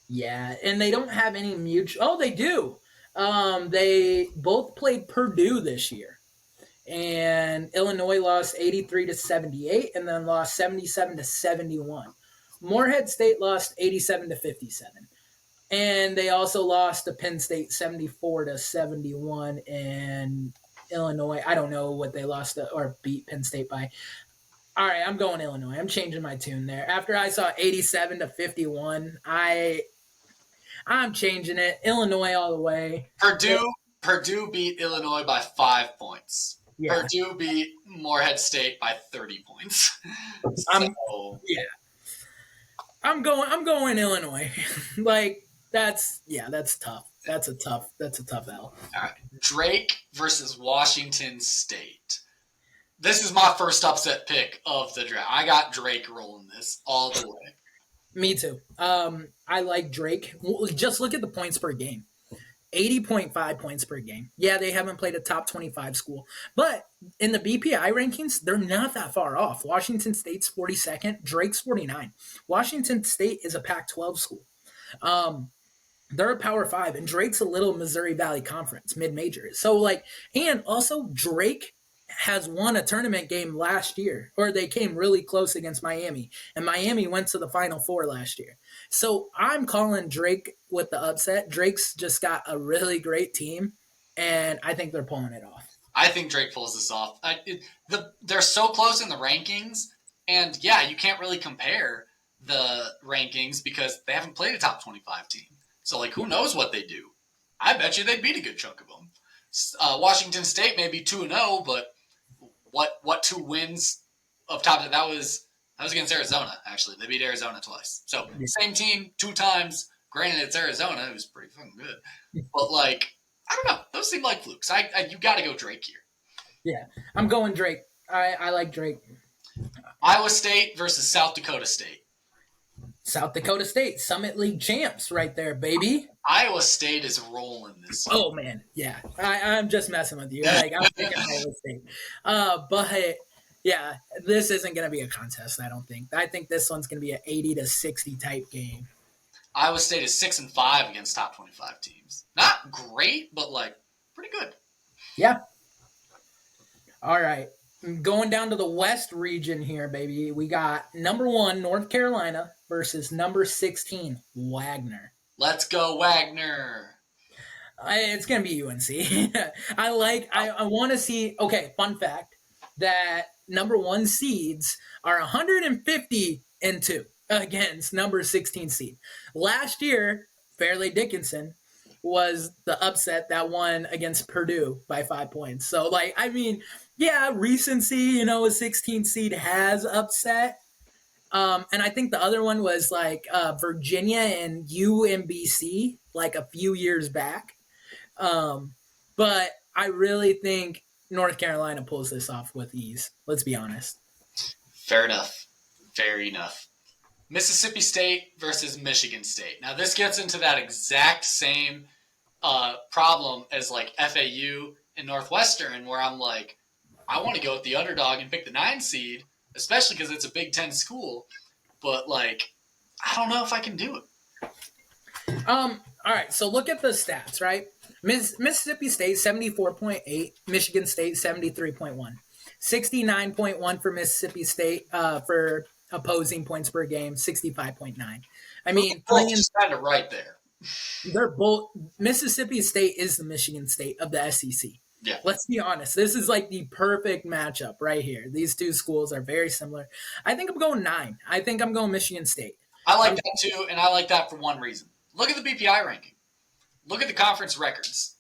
Yeah, and they don't have any mutual. Oh, they do. They both played Purdue this year, and Illinois lost 83-78, and then lost 77-71. Morehead State lost 87-57, and they also lost to Penn State 74-71. And Illinois, I don't know what they lost or beat Penn State by. All right, I'm going Illinois. I'm changing my tune there. After I saw 87-51, I'm changing it. Illinois all the way. Purdue beat Illinois by 5 points. Yeah. Purdue beat Morehead State by 30 points. I'm going Illinois. Like that's tough. That's a tough L. All right. Drake versus Washington State. This is my first upset pick of the draft. I got Drake rolling this all the way. Me too. I like Drake. Just look at the points per game. 80.5 points per game. Yeah, they haven't played a top 25 school. But in the BPI rankings, they're not that far off. Washington State's 42nd. Drake's 49. Washington State is a Pac-12 school. They're a Power Five, and Drake's a little Missouri Valley Conference mid major. So like, and also Drake has won a tournament game last year, or they came really close against Miami, and Miami went to the Final Four last year. So I'm calling Drake with the upset. Drake's just got a really great team, and I think they're pulling it off. I think Drake pulls this off. They're so close in the rankings, and yeah, you can't really compare the rankings because they haven't played a top 25 team. So, like, who knows what they do? I bet you they'd beat a good chunk of them. Washington State may be 2-0, but what two wins of top that was against Arizona, actually. They beat Arizona twice. So, same team, 2 times. Granted, it's Arizona, who's pretty fucking good. But, like, I don't know. Those seem like flukes. You got to go Drake here. Yeah, I'm going Drake. I like Drake. Iowa State versus South Dakota State. South Dakota State, Summit League champs right there, baby. Iowa State is rolling this year. Oh man, yeah. I'm just messing with you. Like I'm picking Iowa State. But yeah, this isn't gonna be a contest, I don't think. I think this one's gonna be an 80-60 type game. Iowa State is 6-5 against top 25 teams. Not great, but like pretty good. Yeah. All right. Going down to the West region here, baby. We got number 1, North Carolina versus number 16, Wagner. Let's go, Wagner. It's gonna be UNC. I want to see. Okay, fun fact that number 1 seeds are 150-2 against number 16 seed. Last year, Fairleigh Dickinson was the upset that won against Purdue by 5 points. So, like, I mean, yeah, recency, a 16 seed has upset. And I think the other one was like Virginia and UMBC, like a few years back. But I really think North Carolina pulls this off with ease. Let's be honest. Fair enough. Fair enough. Mississippi State versus Michigan State. Now, this gets into that exact same problem as like FAU and Northwestern, where I'm like, I want to go with the underdog and pick the 9 seed, especially because it's a Big Ten school. But like, I don't know if I can do it. All right, so look at the stats, right? Mississippi State 74.8, Michigan State 73.1, 69.1 for Mississippi State for opposing points per game, 65.9. I mean, just kind of right there. They're both. Mississippi State is the Michigan State of the SEC. Yeah. Let's be honest. This is like the perfect matchup right here. These two schools are very similar. I think I'm going 9. I think I'm going Michigan State. I like that too, and I like that for one reason. Look at the BPI ranking. Look at the conference records.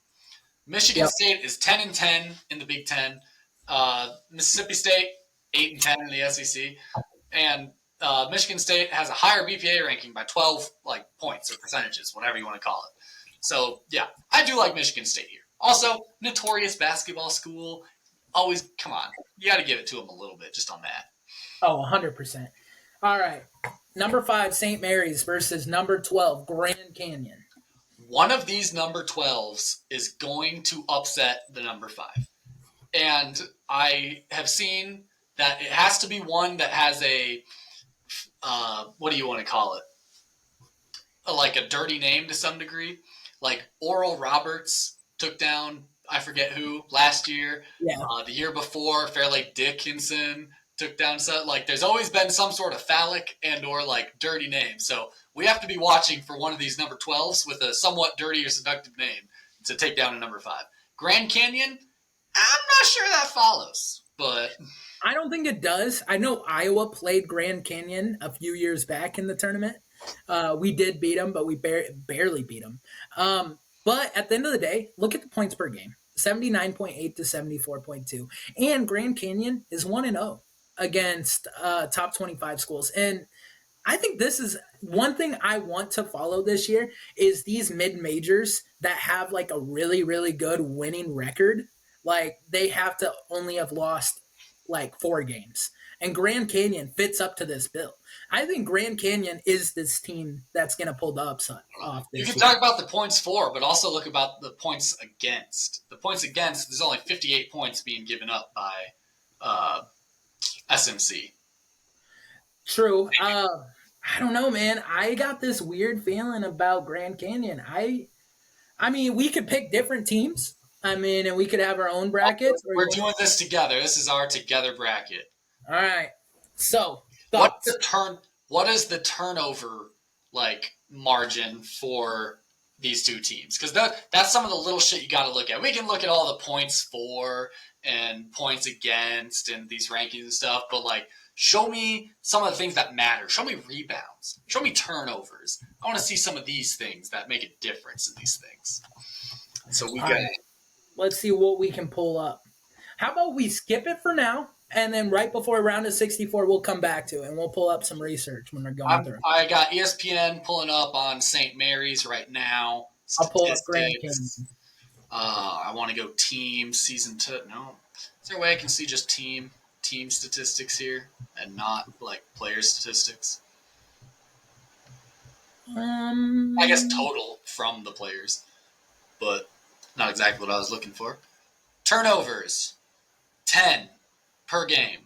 Michigan State is 10-10 in the Big Ten. Mississippi State 8-10 in the SEC, and Michigan State has a higher BPA ranking by 12 points or percentages, whatever you want to call it. So yeah, I do like Michigan State here. Also, notorious basketball school. Always, come on, you got to give it to them a little bit just on that. Oh, 100%. All right, number 5 St. Mary's versus number 12 Grand Canyon. One of these number 12s is going to upset the number 5. And I have seen that it has to be one that has a, what do you want to call it? Like a dirty name to some degree. Like Oral Roberts took down, I forget who, last year. Yeah. The year before, Fairleigh Dickinson took down some. Like, there's always been some sort of phallic and or like dirty name. So we have to be watching for one of these number 12s with a somewhat dirty or seductive name to take down a number 5. Grand Canyon, I'm not sure that follows, but I don't think it does. I know Iowa played Grand Canyon a few years back in the tournament. We did beat them, but we barely beat them. But at the end of the day, look at the points per game. 79.8 to 74.2. And Grand Canyon is 1-0 against top 25 schools. And I think this is one thing I want to follow this year is these mid-majors that have like a really, really good winning record. Like they have to only have lost like 4 games. And Grand Canyon fits up to this bill. I think Grand Canyon is this team that's going to pull the upside off this year. You can talk about the points for, but also look about the points against. The points against, there's only 58 points being given up by SMC. True. I don't know, man. I got this weird feeling about Grand Canyon. I mean, we could pick different teams. I mean, and we could have our own brackets. Or We're you, doing this together. This is our together bracket. all right. So What thoughts? the turn? What is the turnover like margin for these two teams? Because that's some of the little shit you got to look at. We can look at all the points for and points against and these rankings and stuff, but like show me some of the things that matter. Show me rebounds. Show me turnovers. I want to see some of these things that make a difference in these things. So we All got right. Let's see what we can pull up. How about we skip it for now, and then right before round of 64, we'll come back to it and we'll pull up some research when we're going through. I got ESPN pulling up on St. Mary's right now. I'll pull up Grand Canyon. Statistics. I want to go team season two. No, is there a way I can see just team statistics here and not like player statistics? I guess total from the players, but not exactly what I was looking for. Turnovers, 10 per game.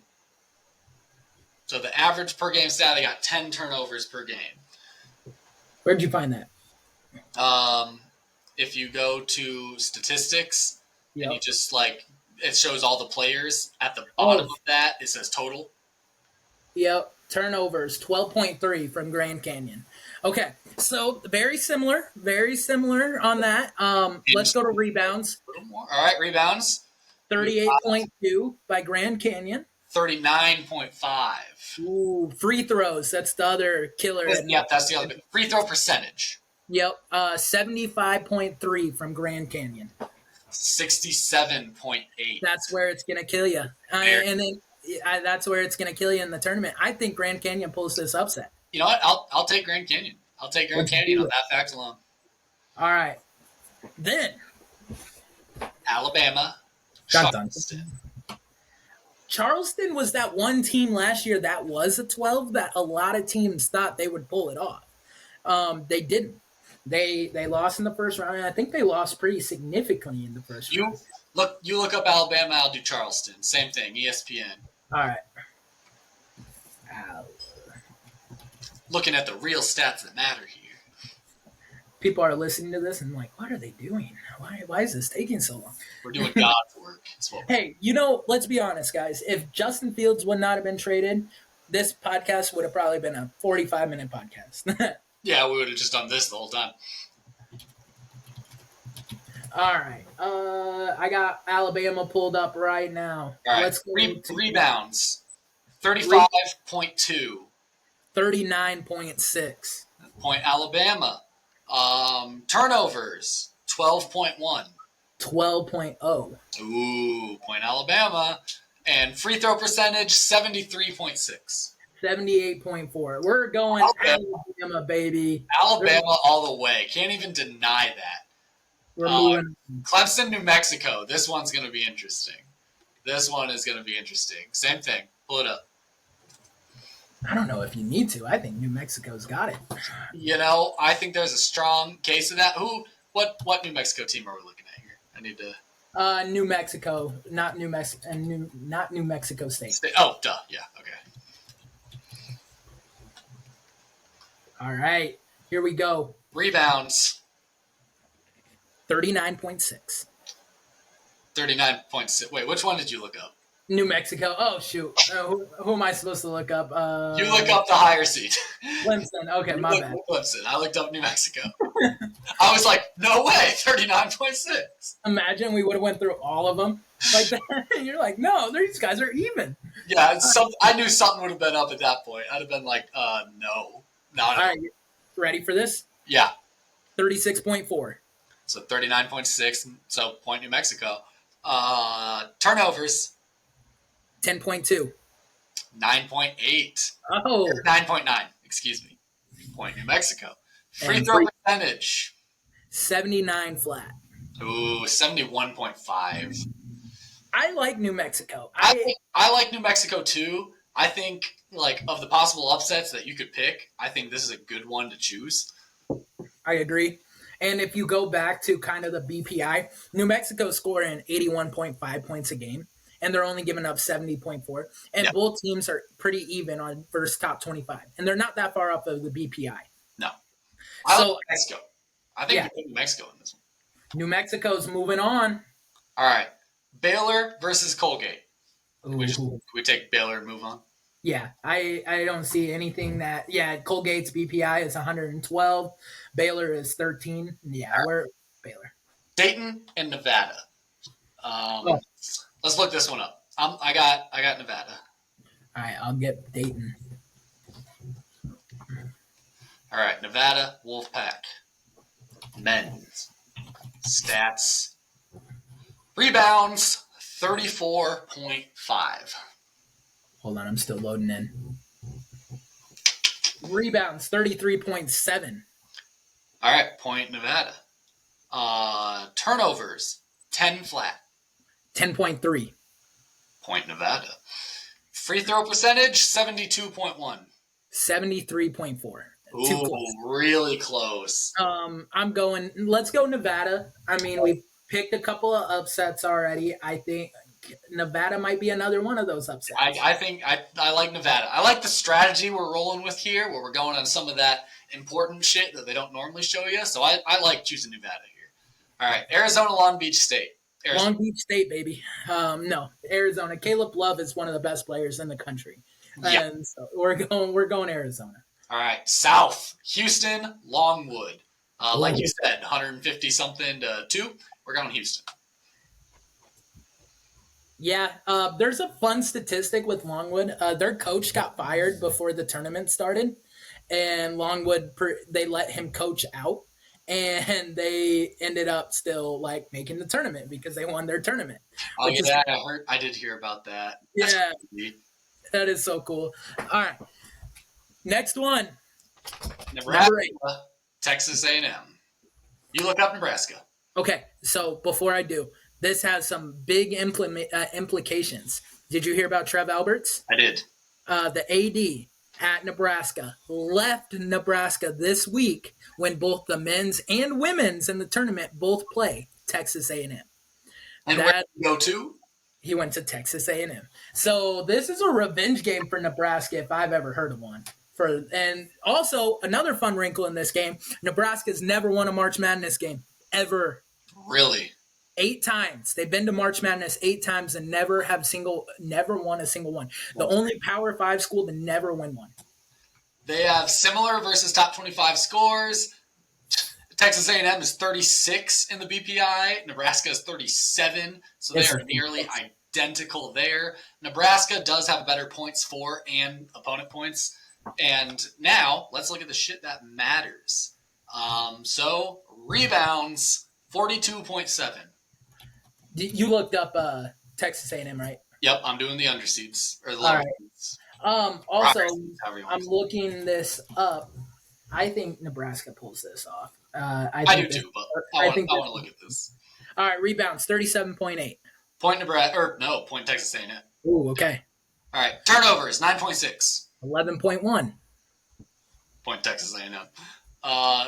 So the average per game stat, I got 10 turnovers per game. Where'd you find that? If you go to statistics and Yep. you just like it shows all the players at the bottom of that, it says total. Yep. Turnovers, 12.3 from Grand Canyon. Okay. So very similar on that. Let's go to rebounds. A little more. All right, rebounds. 38.2 by Grand Canyon. 39.5. Ooh, free throws. That's the other killer. Yep, that's the other bit. Free throw percentage. Yep. 75.3 from Grand Canyon. 67.8. That's where it's gonna kill you. And then that's where it's gonna kill you in the tournament. I think Grand Canyon pulls this upset. You know what? I'll take Grand Canyon. I'll take Grand Canyon on that fact alone. All right. Then Alabama. Dun, dun. Charleston. Charleston was that one team last year that was a 12 that a lot of teams thought they would pull it off. They didn't. They lost in the first round, and I think they lost pretty significantly in the first round. You look up Alabama, I'll do Charleston. Same thing, ESPN. All right. Looking at the real stats that matter here. People are listening to this and like, what are they doing? Why is this taking so long? We're doing God's work. Hey, let's be honest, guys. If Justin Fields would not have been traded, this podcast would have probably been a 45-minute podcast. Yeah, we would have just done this the whole time. All right. I got Alabama pulled up right now. All right. Let's go rebounds. 35.2. 39.6. Point Alabama. Turnovers. 12.1. 12.0. Ooh, point Alabama. And free throw percentage, 73.6. 78.4. We're going Alabama, baby. Alabama all the way. Can't even deny that. We're moving. Clemson, New Mexico. This one's going to be interesting. This one is going to be interesting. Same thing. Pull it up. I don't know if you need to. I think New Mexico's got it. I think there's a strong case of that. What New Mexico team are we looking at here? I need to. New Mexico, not New Mexico, and not New Mexico State. Oh, duh. Yeah. Okay. All right, here we go. Rebounds. 39.6. 39.6. Wait, which one did you look up? New Mexico. Oh, shoot. Who am I supposed to look up? You look up the higher seed. Clemson. Okay, my bad. Clemson. I looked up New Mexico. I was like, no way, 39.6. Imagine we would have went through all of them like that. And you're like, no, these guys are even. Yeah, I knew something would have been up at that point. I'd have been like, no. All right, ready for this? Yeah. 36.4. So 39.6, so point New Mexico. Turnovers. 10.2. 9.8. Oh. 9.9, excuse me. Point New Mexico. Free throw percentage. 79 flat. Ooh, 71.5. I like New Mexico. I like New Mexico too. I think, like, of the possible upsets that you could pick, I think this is a good one to choose. I agree. And if you go back to kind of the BPI, New Mexico scoring 81.5 points a game. and they're only giving up 70.4. And Yeah. both teams are pretty even on versus top 25, and they're not that far off of the BPI. No. I like So, New Mexico. I think yeah, we put New Mexico in this one. New Mexico's moving on. All right. Baylor versus Colgate. Ooh. We take Baylor and move on? Yeah, I don't see anything that. Yeah, Colgate's BPI is 112. Baylor is 13. Yeah, All right. we're Baylor. Dayton and Nevada. Oh, Let's look this one up. I got Nevada. all right, I'll get Dayton. All right, Nevada Wolfpack. Men's stats. Rebounds 34.5. Hold on, I'm still loading in. Rebounds 33.7. All right, point Nevada. Turnovers 10 flat. 10.3. Point Nevada. Free throw percentage 72.1. 73.4. Too Ooh, close. really close. I'm going. Let's go Nevada. I mean, we've picked a couple of upsets already. I think Nevada might be another one of those upsets. I think I like Nevada. I like the strategy we're rolling with here, where we're going on some of that important shit that they don't normally show you. So I like choosing Nevada here. All right, Arizona Long Beach State. Long Beach State, baby. No, Arizona. Caleb Love is one of the best players in the country, Yep. and so we're going Arizona. All right, South Houston Longwood. Like Ooh. you said, 150 something to 2. We're going Houston. Yeah, there's a fun statistic with Longwood. Their coach got fired before the tournament started, and Longwood they let him coach out, and they ended up still like making the tournament because they won their tournament. Oh yeah, I did hear about that. That's Yeah, crazy. that is so cool. All right, next one. Nebraska, Number 8. Texas A&M. You look up Nebraska. Okay, so before I do, this has some big implications. Did you hear about Trev Alberts? I did. The AD at Nebraska left Nebraska this week when both the men's and women's in the tournament both play Texas A&M. And where did you go to? He went to Texas A&M. So this is a revenge game for Nebraska if I've ever heard of one. And also another fun wrinkle in this game: Nebraska's never won a March Madness game ever. Really? 8 times. They've been to March Madness 8 times and never won a single one. The only Power 5 school to never win one. They have similar versus top 25 scores. Texas A&M is 36 in the BPI. Nebraska is 37, so they are nearly identical there. Nebraska does have better points for and opponent points. And now let's look at the shit that matters. So rebounds 42.7. You looked up Texas A&M, right? Yep, I'm doing the underseeds or the All lower right. seeds. Also, However you want I'm to say it. looking this up. I think Nebraska pulls this off. I do too, but I want to look at this. All right, rebounds 37.8. Point Nebraska, or no, point Texas A&M. Ooh, okay. All right, turnovers 9.6. 11.1. Point Texas A&M.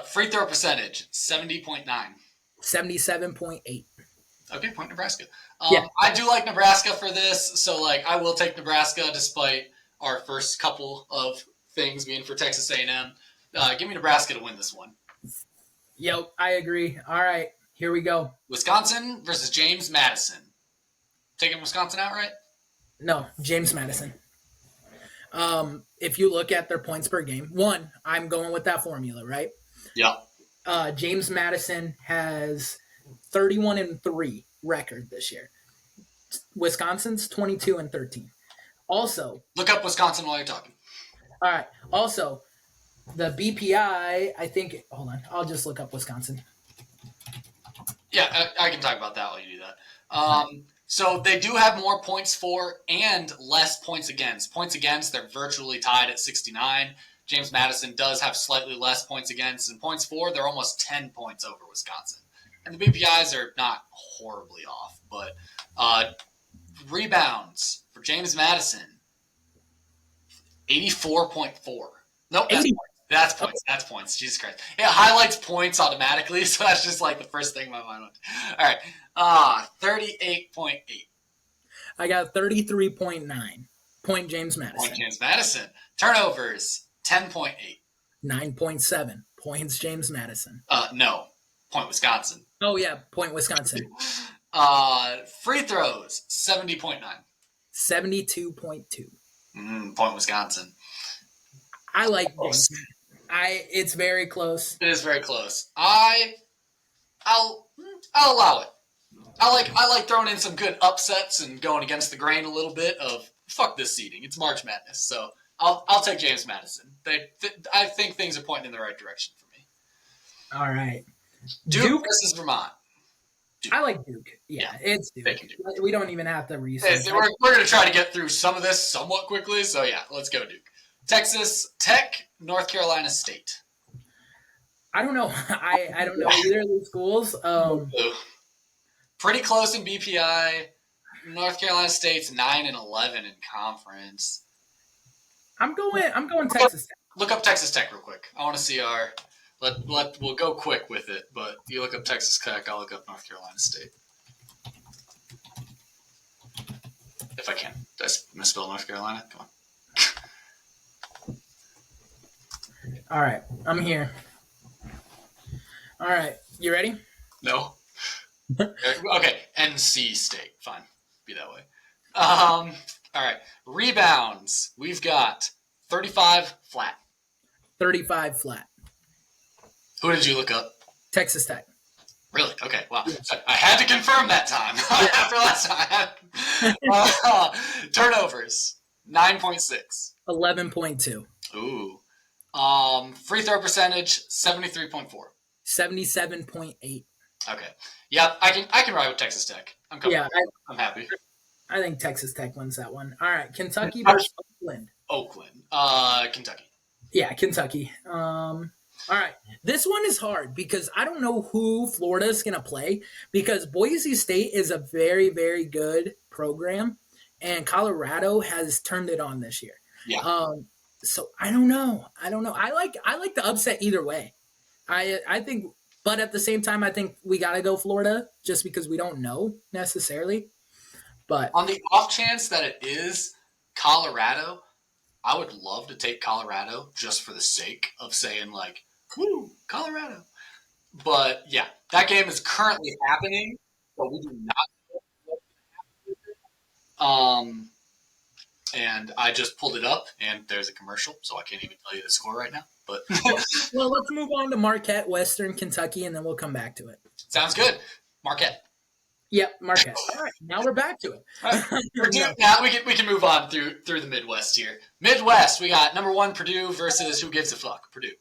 Free throw percentage 70.9. 77.8. Okay, point Nebraska. Yeah. I do like Nebraska for this, so like I will take Nebraska despite our first couple of things being for Texas A&M. Give me Nebraska to win this one. Yep, I agree. All right, here we go. Wisconsin versus James Madison. Taking Wisconsin outright? No, James Madison. If you look at their points per game, I'm going with that formula, right? Yeah. James Madison has 31-3 record this year. Wisconsin's 22-13. Also, look up Wisconsin while you're talking. All right. Also, the BPI, I think. Hold on, I'll just look up Wisconsin. Yeah, I can talk about that while you do that. So they do have more points for and less points against. Points against, they're virtually tied at 69. James Madison does have slightly less points against, and points for, they're almost 10 points over Wisconsin. And the BPIs are not horribly off, but rebounds for James Madison, 84.4. Nope, that's 80. points. That's points. That's points. Jesus Christ. It highlights points automatically, so that's just like the first thing my mind went to. All right. 38.8. I got 33.9. Point James Point Madison. James Madison. Turnovers 10.8. 9.7. Points James Madison. No. Point Wisconsin. Oh, yeah. Point Wisconsin. Free throws 70.9. 72.2. Point Wisconsin. I like Close. James. It's very close. It is very close. I'll allow it. I like throwing in some good upsets and going against the grain a little bit of fuck this seeding. It's March Madness, so I'll take James Madison. I think things are pointing in the right direction for me. All right. Duke versus Vermont. Duke. I like Duke. Yeah, it's Duke. We don't even have to research. We're going to try to get through some of this somewhat quickly, so yeah, let's go Duke. Texas Tech, North Carolina State. I don't know. I don't know either of these schools. Pretty close in BPI. North Carolina State's 9-11 in conference. I'm going Texas Tech. Look up Texas Tech real quick. I want to see our. We'll go quick with it, but you look up Texas Tech, I'll look up North Carolina State. If I can. Did I misspell North Carolina? Come on. All right, I'm here. All right, you ready? No. Okay, NC State. Fine, be that way. All right, rebounds. We've got 35 flat. 35 flat. Who did you look up? Texas Tech. Really? Okay. Wow. Yeah. So I had to confirm that time after last time. Turnovers 9.6. 11.2. Ooh. Free throw percentage 73.4. 77.8. Okay. Yeah, I can ride with Texas Tech. I'm comfortable. Yeah, I'm happy. I think Texas Tech wins that one. All right, Kentucky versus Oakland. Kentucky. Yeah, Kentucky. All right, this one is hard because I don't know who Florida is going to play because Boise State is a very, very good program, and Colorado has turned it on this year. Yeah. So I don't know. I like the upset either way. I think, but at the same time, I think we got to go Florida just because we don't know necessarily. But on the off chance that it is Colorado, I would love to take Colorado just for the sake of saying like, woo, Colorado. But yeah, that game is currently happening, but we do not. And I just pulled it up, and there's a commercial, so I can't even tell you the score right now. But well, let's move on to Marquette, Western Kentucky, and then we'll come back to it. Sounds good. Marquette. Yep, Marquette. All right, now we're back to it. Right. Now we can move on through the Midwest here. Midwest, we got number 1 Purdue versus who gives a fuck? Purdue.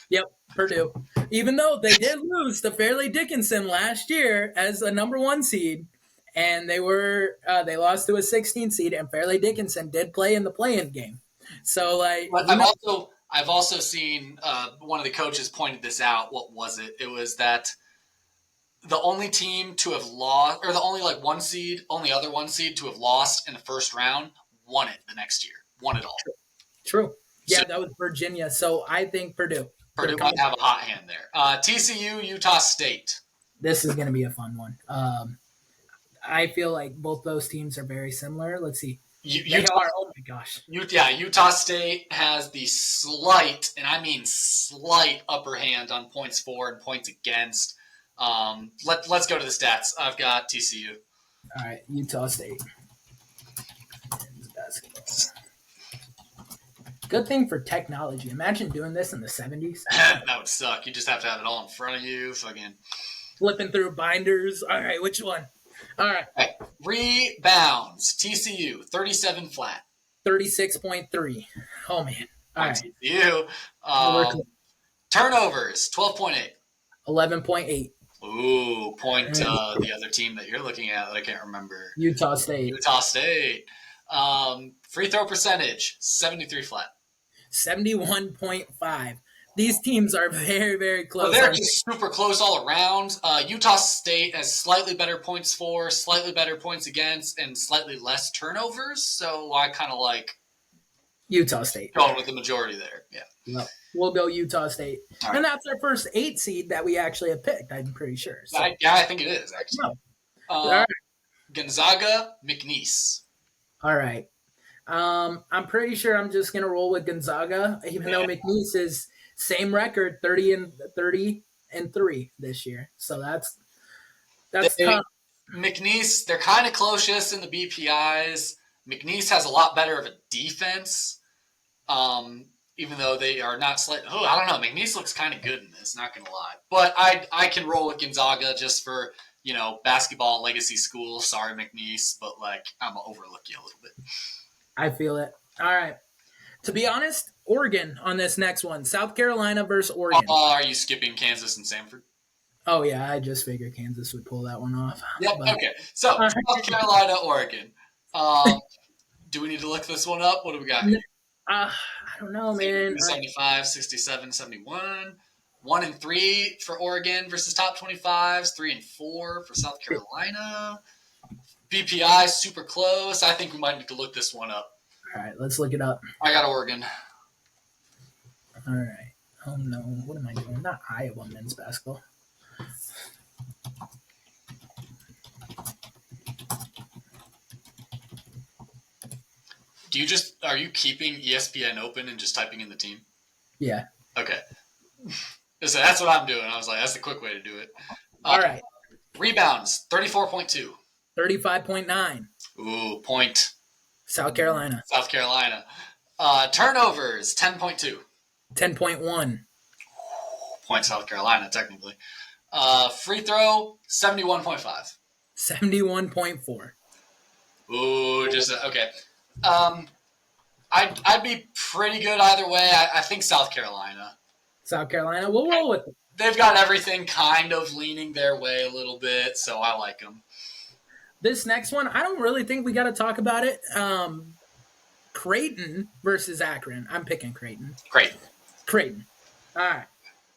Yep, Purdue. Even though they did lose to Fairleigh Dickinson last year as a number 1 seed, and they lost to a 16 seed, and Fairleigh Dickinson did play in the play-in game. So like, but I've also seen one of the coaches pointed this out. What was it? It was that the only team to have lost, or the only only other 1 seed to have lost in the first round, won it the next year. Won it all. True. Yeah, that was Virginia. So I think Purdue. Purdue might have a hot hand there. TCU, Utah State. This is going to be a fun one. I feel like both those teams are very similar. Let's see. Oh my gosh. Utah State has the slight, and I mean slight, upper hand on points for and points against. Let's go to the stats. I've got TCU. All right, Utah State. Basketball. Good thing for technology. Imagine doing this in the 70s. That would suck. You just have to have it all in front of you. Fucking flipping through binders. All right, which one? All right. Rebounds. TCU, 37 flat. 36.3. Oh, man. All right. TCU. Turnovers, 12.8. 11.8. Ooh, point the other team that you're looking at that I can't remember. Utah State. Free throw percentage, 73 flat. 71.5. These teams are very, very close. They're just super close all around. Utah State has slightly better points for, slightly better points against, and slightly less turnovers. So I kind of like Utah State. Going with the majority there. Yeah. Yep. We'll go Utah State. Right. And that's our first 8 seed that we actually have picked, I'm pretty sure. So. I think it is, actually. All right. Gonzaga, McNeese. All right. I'm pretty sure I'm just gonna roll with Gonzaga, even though Yeah. McNeese is same record, 30-3 this year. So that's They, tough. McNeese, they're kind of closest in the BPIs. McNeese has a lot better of a defense, um, even though they are not slight. Oh, I don't know. McNeese looks kind of good in this, not going to lie. But I can roll with Gonzaga just for, basketball legacy school. Sorry, McNeese, but, I'm going to overlook you a little bit. I feel it. All right. To be honest, Oregon on this next one. South Carolina versus Oregon. Are you skipping Kansas and Samford? Oh yeah, I just figured Kansas would pull that one off. Yep. But Okay. So, South Carolina, Oregon. Um, do we need to look this one up? What do we got here? I don't know, man. 75, 67, 71. 1 and 3 for Oregon versus top 25s. 3 and 4 for South Carolina. BPI super close. I think we might need to look this one up. All right, let's look it up. I got Oregon. All right. Oh no, what am I doing? Not Iowa men's basketball. Are you keeping ESPN open and just typing in the team? Yeah. Okay. So that's what I'm doing. I was like, that's the quick way to do it. All right. Rebounds, 34.2. 35.9. Ooh, point. South Carolina. South Carolina. Turnovers, 10.2. 10.1. Point South Carolina, technically. Free throw, 71.5. 71.4. Ooh, just okay. I'd be pretty good either way. I think South Carolina. South Carolina. We'll roll with it. They've got everything kind of leaning their way a little bit, so I like them. This next one, I don't really think we got to talk about it. Creighton versus Akron. I'm picking Creighton. Creighton. All right.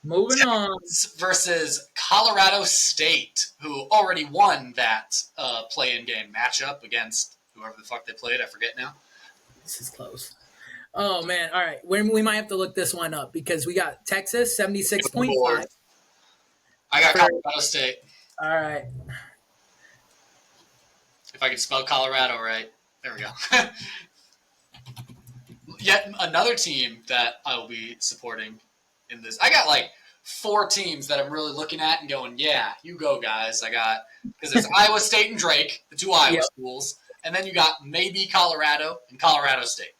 Moving on. Versus Colorado State, who already won that play-in game matchup against whoever the fuck they played. I forget now. This is close. Oh, man. All right. We might have to look this one up because we got Texas, 76.5. I got Colorado State. All right. If I could spell Colorado right. There we go. Yet another team that I will be supporting in this. I got 4 teams that I'm really looking at and going, yeah, you go, guys. Because it's Iowa State and Drake, the 2 Iowa schools. And then you got maybe Colorado and Colorado State.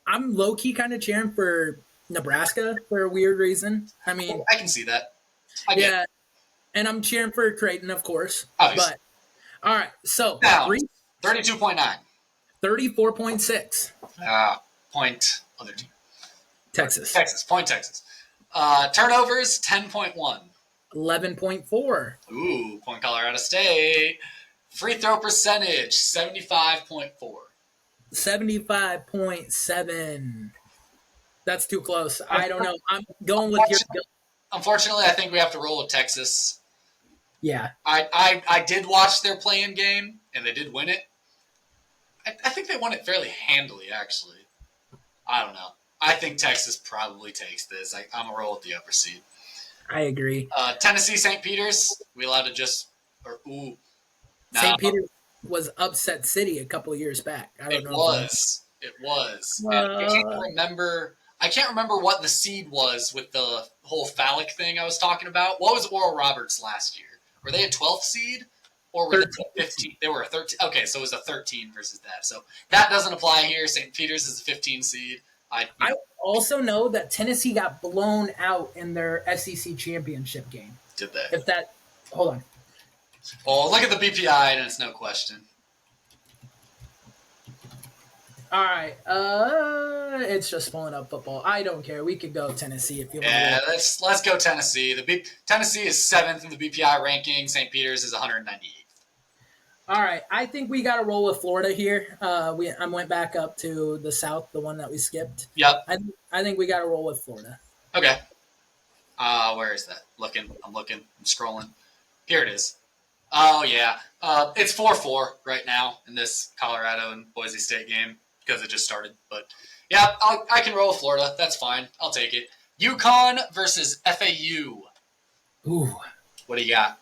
I'm low-key kind of cheering for Nebraska for a weird reason. I mean, I can see that. Yeah. And I'm cheering for Creighton, of course. Obviously. But, all right. So, 32.9. 34.6. Point other team. Texas. Point Texas. Turnovers, 10.1. 11.4. Ooh, point Colorado State. Free throw percentage, 75.4. 75.7. That's too close. I don't know. I'm going with your. Unfortunately, I think we have to roll with Texas. Yeah. I did watch their play-in game, and they did win it. I think they won it fairly handily, actually. I don't know. I think Texas probably takes this. I'm going to roll with the upper seed. I agree. Tennessee, St. Peter's. We allowed to just St. Peter's was upset city a couple of years back. I don't know. It was. I can't remember what the seed was with the whole phallic thing I was talking about. What was Oral Roberts last year? Were they a 12th seed? Or were they 15? They were a 13. Okay, so it was a 13 versus that. So that doesn't apply here. St. Peter's is a 15 seed. I also know that Tennessee got blown out in their SEC championship game. Did they? Hold on. Well, look at the BPI, and it's no question. All right. It's just pulling up football. I don't care. We could go Tennessee if you want. Yeah, let's go Tennessee. Tennessee is 7th in the BPI ranking. St. Peter's is 198th. All right. I think we got to roll with Florida here. I went back up to the South, the one that we skipped. Yep. I think we got to roll with Florida. Okay. Where is that? I'm looking. I'm scrolling. Here it is. Oh, yeah. It's 4-4 right now in this Colorado and Boise State game because it just started. But, yeah, I can roll with Florida. That's fine. I'll take it. UConn versus FAU. Ooh. What do you got?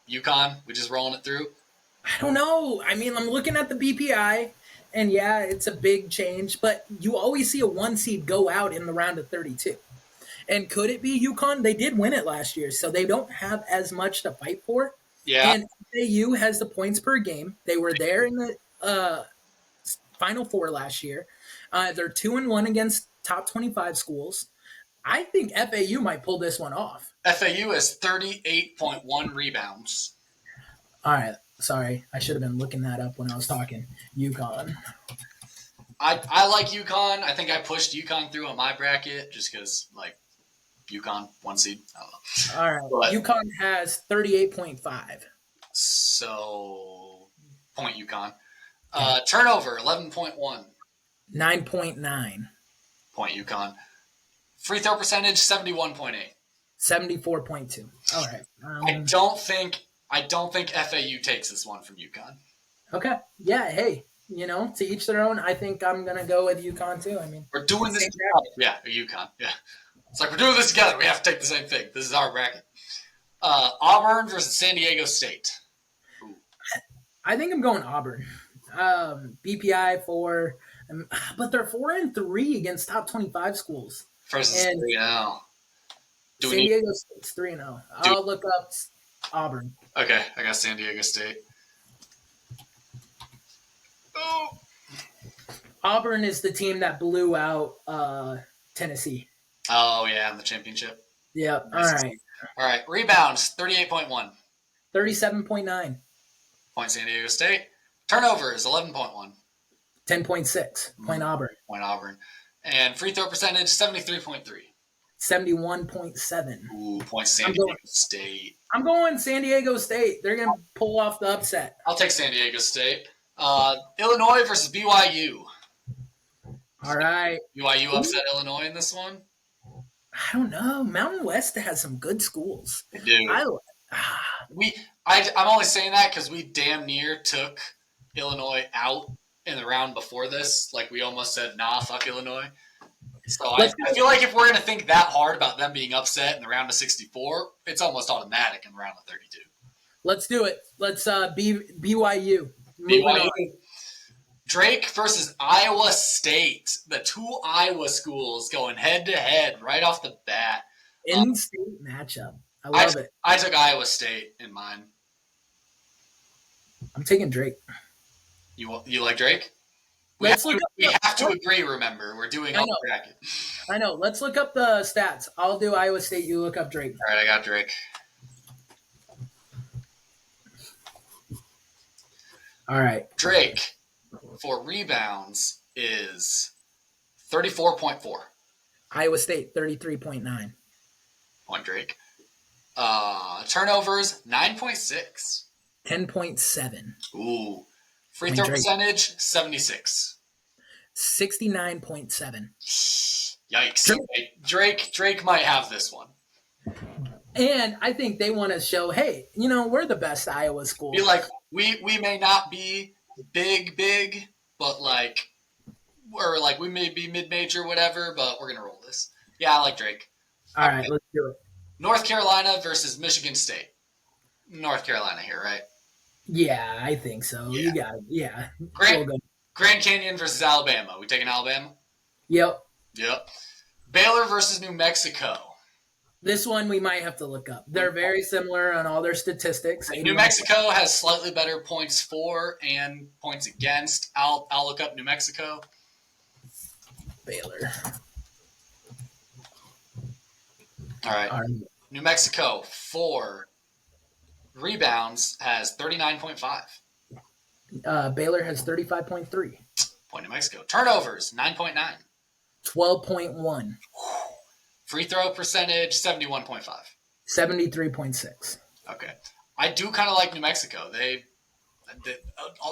UConn? We just rolling it through? I don't know. I mean, I'm looking at the BPI, and yeah, it's a big change, but you always see a one seed go out in the round of 32. And could it be UConn? They did win it last year, so they don't have as much to fight for. Yeah, And FAU has the points per game. They were there in the Final Four last year. They're 2-1 against top 25 schools. I think FAU might pull this one off. FAU has 38.1 rebounds. All right, sorry, I should have been looking that up when I was talking. UConn. I like UConn. I think I pushed UConn through on my bracket just because, like, UConn, 1 seed. I don't know. All right, But, UConn has 38.5. so, point UConn. Turnover, 11.1. 9.9. Point UConn. Free throw percentage, 71.8. 74.2. All right. I don't think FAU takes this one from UConn. Okay. Yeah. Hey, to each their own. I think I'm gonna go with UConn too. I mean, We're doing this together. Yeah, UConn. Yeah. It's like we're doing this together. We have to take the same thing. This is our bracket. Auburn versus San Diego State. Ooh. I think I'm going Auburn. BPI 4, but they're 4-3 against top 25 schools. Versus And Do San we need? Diego State's 3-0. I'll look up Auburn. Okay, I got San Diego State. Oh. Auburn is the team that blew out Tennessee. Oh yeah, in the championship. Yep. Nice. All right. All right. Rebounds, 38.1. 37.9. Point San Diego State. Turnovers, 11.1. 10.6. Point Auburn. Point Auburn. And free throw percentage, 73.3. 71.7. Ooh, point San Diego State. I'm going San Diego State. They're going to pull off the upset. I'll take San Diego State. Illinois versus BYU. All right. BYU upset Illinois in this one? I don't know. Mountain West has some good schools. They do. I'm only saying that because we damn near took Illinois out in the round before this. Like, we almost said, nah, fuck Illinois. So I feel like if we're going to think that hard about them being upset in the round of 64, it's almost automatic in the round of 32. Let's do it. Let's BYU. BYU. Drake versus Iowa State. The two Iowa schools going head-to-head right off the bat. In-state matchup. I love it. I took Iowa State in mine. I'm taking Drake. You like Drake? We have to agree, remember. We're doing all the bracket. I know. Let's look up the stats. I'll do Iowa State. You look up Drake. All right, I got Drake. All right. Drake, for rebounds, is 34.4. Iowa State, 33.9. Point Drake. Turnovers, 9.6. 10.7. Ooh. Free throw percentage, 76. 69.7. Yikes. Drake might have this one. And I think they want to show, hey, we're the best Iowa school. Be like, we may not be big, but we may be mid-major, whatever, but we're going to roll this. Yeah, I like Drake. All right, let's do it. North Carolina versus Michigan State. North Carolina here, right? Yeah, I think so. Yeah. You got it. Yeah. Grand Canyon versus Alabama. We taking Alabama? Yep. Baylor versus New Mexico. This one we might have to look up. They're very similar on all their statistics. New Mexico has slightly better points for and points against. I'll look up New Mexico. Baylor. All right. New Mexico, for rebounds, has 39.5. Baylor has 35.3. Point New Mexico. Turnovers, 9.9. 12.1. Free throw percentage, 71.5. 73.6. Okay. I do kind of like New Mexico.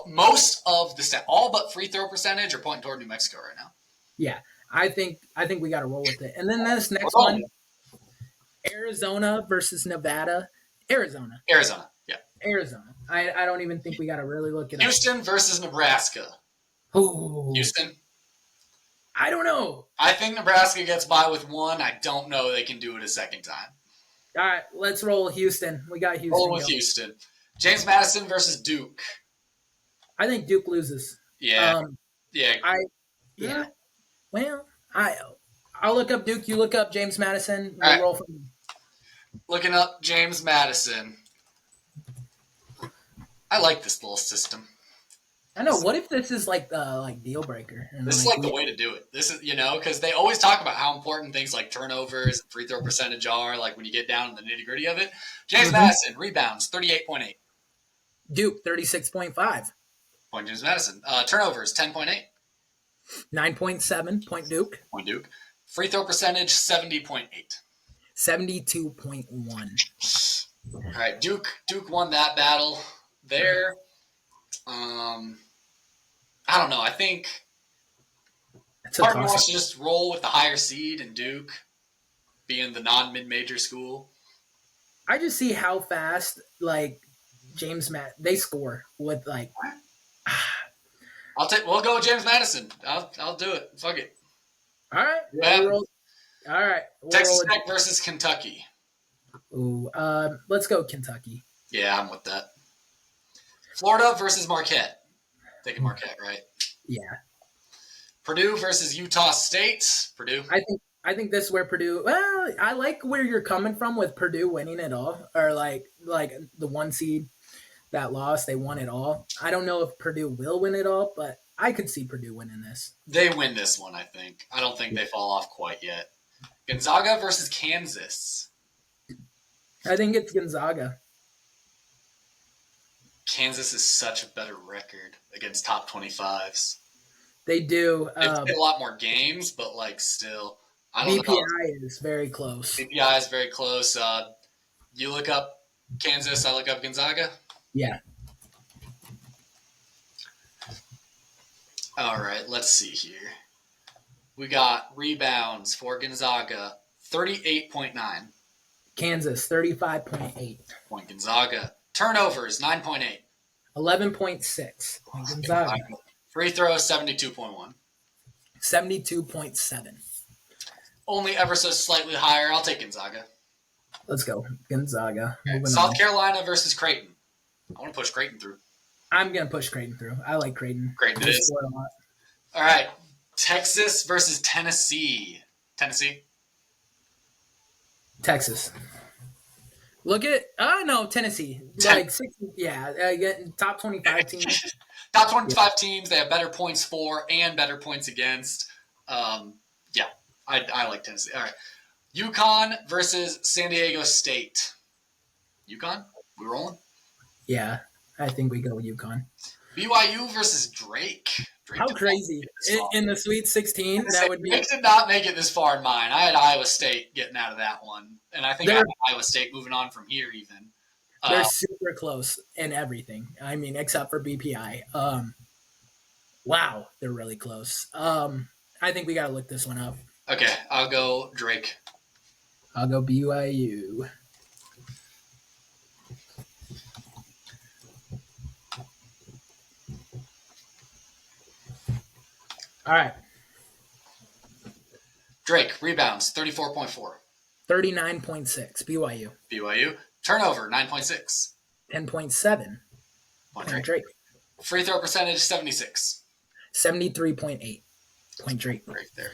Most of the all but free throw percentage are pointing toward New Mexico right now. Yeah, I think we got to roll with it. And then this next one, Arizona versus Nevada. Arizona. Yeah. Arizona. I don't even think we got to really look at Houston versus Nebraska. Ooh. Houston. I don't know. I think Nebraska gets by with one. I don't know they can do it a second time. All right, let's roll Houston. We got Houston. Roll with Houston. James Madison versus Duke. I think Duke loses. Yeah, Um, yeah. I Yeah. yeah. Well, I'll look up Duke. You look up James Madison. All We'll right, roll from. looking up James Madison. I like this little system. I know. This, What if this is like the deal breaker and this is like like the we way to do it. This is, because they always talk about how important things like turnovers and free throw percentage are, like when you get down in the nitty gritty of it. James hmm Madison, rebounds, 38.8. Duke 36.5, Point James Madison. Turnovers, 10.8. 9.7 point Duke, Point Duke. Free throw percentage, 70.8. 72.1. All right, Duke won that battle there. Um, I don't know. I think That's a part of me toss up. wants to just roll with the higher seed and Duke being the non mid major school. I just see how fast James Matt they score with We'll go with James Madison. I'll do it. Fuck it. all right, What we'll roll. happens? All right, we'll roll Texas it. Tech versus Kentucky. Ooh, let's go Kentucky. Yeah, I'm with that. Florida versus Marquette. Taking Marquette, right? Yeah, Purdue versus Utah State. Purdue. I think this is where Purdue. Well, I like where you're coming from with Purdue winning it all, or like the one seed that lost, they won it all. I don't know if Purdue will win it all, but I could see Purdue winning this. They win this one, I think. I don't think they fall off quite yet. Gonzaga versus Kansas. I think it's Gonzaga. Kansas is such a better record against top 25s. They do. They've played a lot more games, but still, I don't know. BPI is very close. BPI is very close. You look up Kansas, I look up Gonzaga. Yeah, All right, let's see here. We got rebounds for Gonzaga, 38.9. Kansas 35.8, Point Gonzaga. Turnovers, 9.8. 11.6. Gonzaga Free throws, 72.1. 72.7. Only ever so slightly higher. I'll take Gonzaga. Let's go Gonzaga. Okay. Moving South on. Carolina versus Creighton. I want to push Creighton through. I'm gonna push Creighton through. I like Creighton. Creighton it They is. scored a lot. All right. Texas versus Tennessee. Tennessee. Texas. Look at no Tennessee. Like six, yeah, top 25 team. Top 25 teams. They have better points for and better points against. Yeah, I like Tennessee. All right. UConn versus San Diego State. UConn? We rolling? Yeah, I think we go UConn. BYU versus Drake. Drake How crazy in the Sweet 16 that would be. Drake did not make it this far in mine. I had Iowa State getting out of that one, and I think I had Iowa State moving on from here even. They're super close in everything. I mean, except for BPI. Wow, they're really close. I think we got to look this one up. Okay, I'll go Drake. I'll go BYU. All right. Drake, rebounds, 34.4. 39.6. BYU. BYU, turnover, 9.6. 10.7. Drake. Drake. Free throw percentage, 76. 73.8. Point Drake. Right there.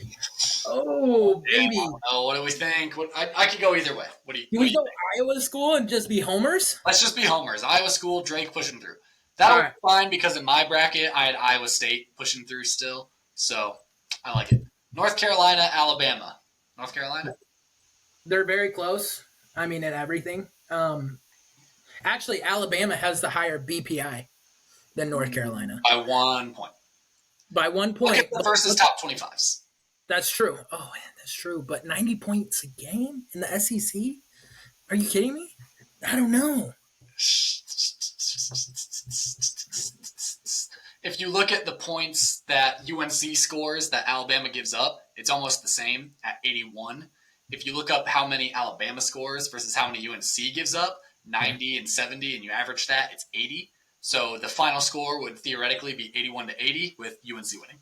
Oh, baby. Oh, what do we think? I could go either way. What do you Do we go Iowa school and just be homers? Let's just be homers. Iowa school, Drake pushing through. That'll be fine because in my bracket, I had Iowa State pushing through still. So I like it. North Carolina, Alabama. North Carolina? They're very close. I mean, at everything. Actually, Alabama has the higher BPI than North Carolina. By 1 point. By 1 point. Look at the versus top 25s. That's true. Oh, that's true. But 90 points a game in the SEC? Are you kidding me? I don't know. If you look at the points that UNC scores that Alabama gives up, it's almost the same at 81. If you look up how many Alabama scores versus how many UNC gives up, 90 and 70, and you average that, it's 80. So the final score would theoretically be 81 to 80 with UNC winning.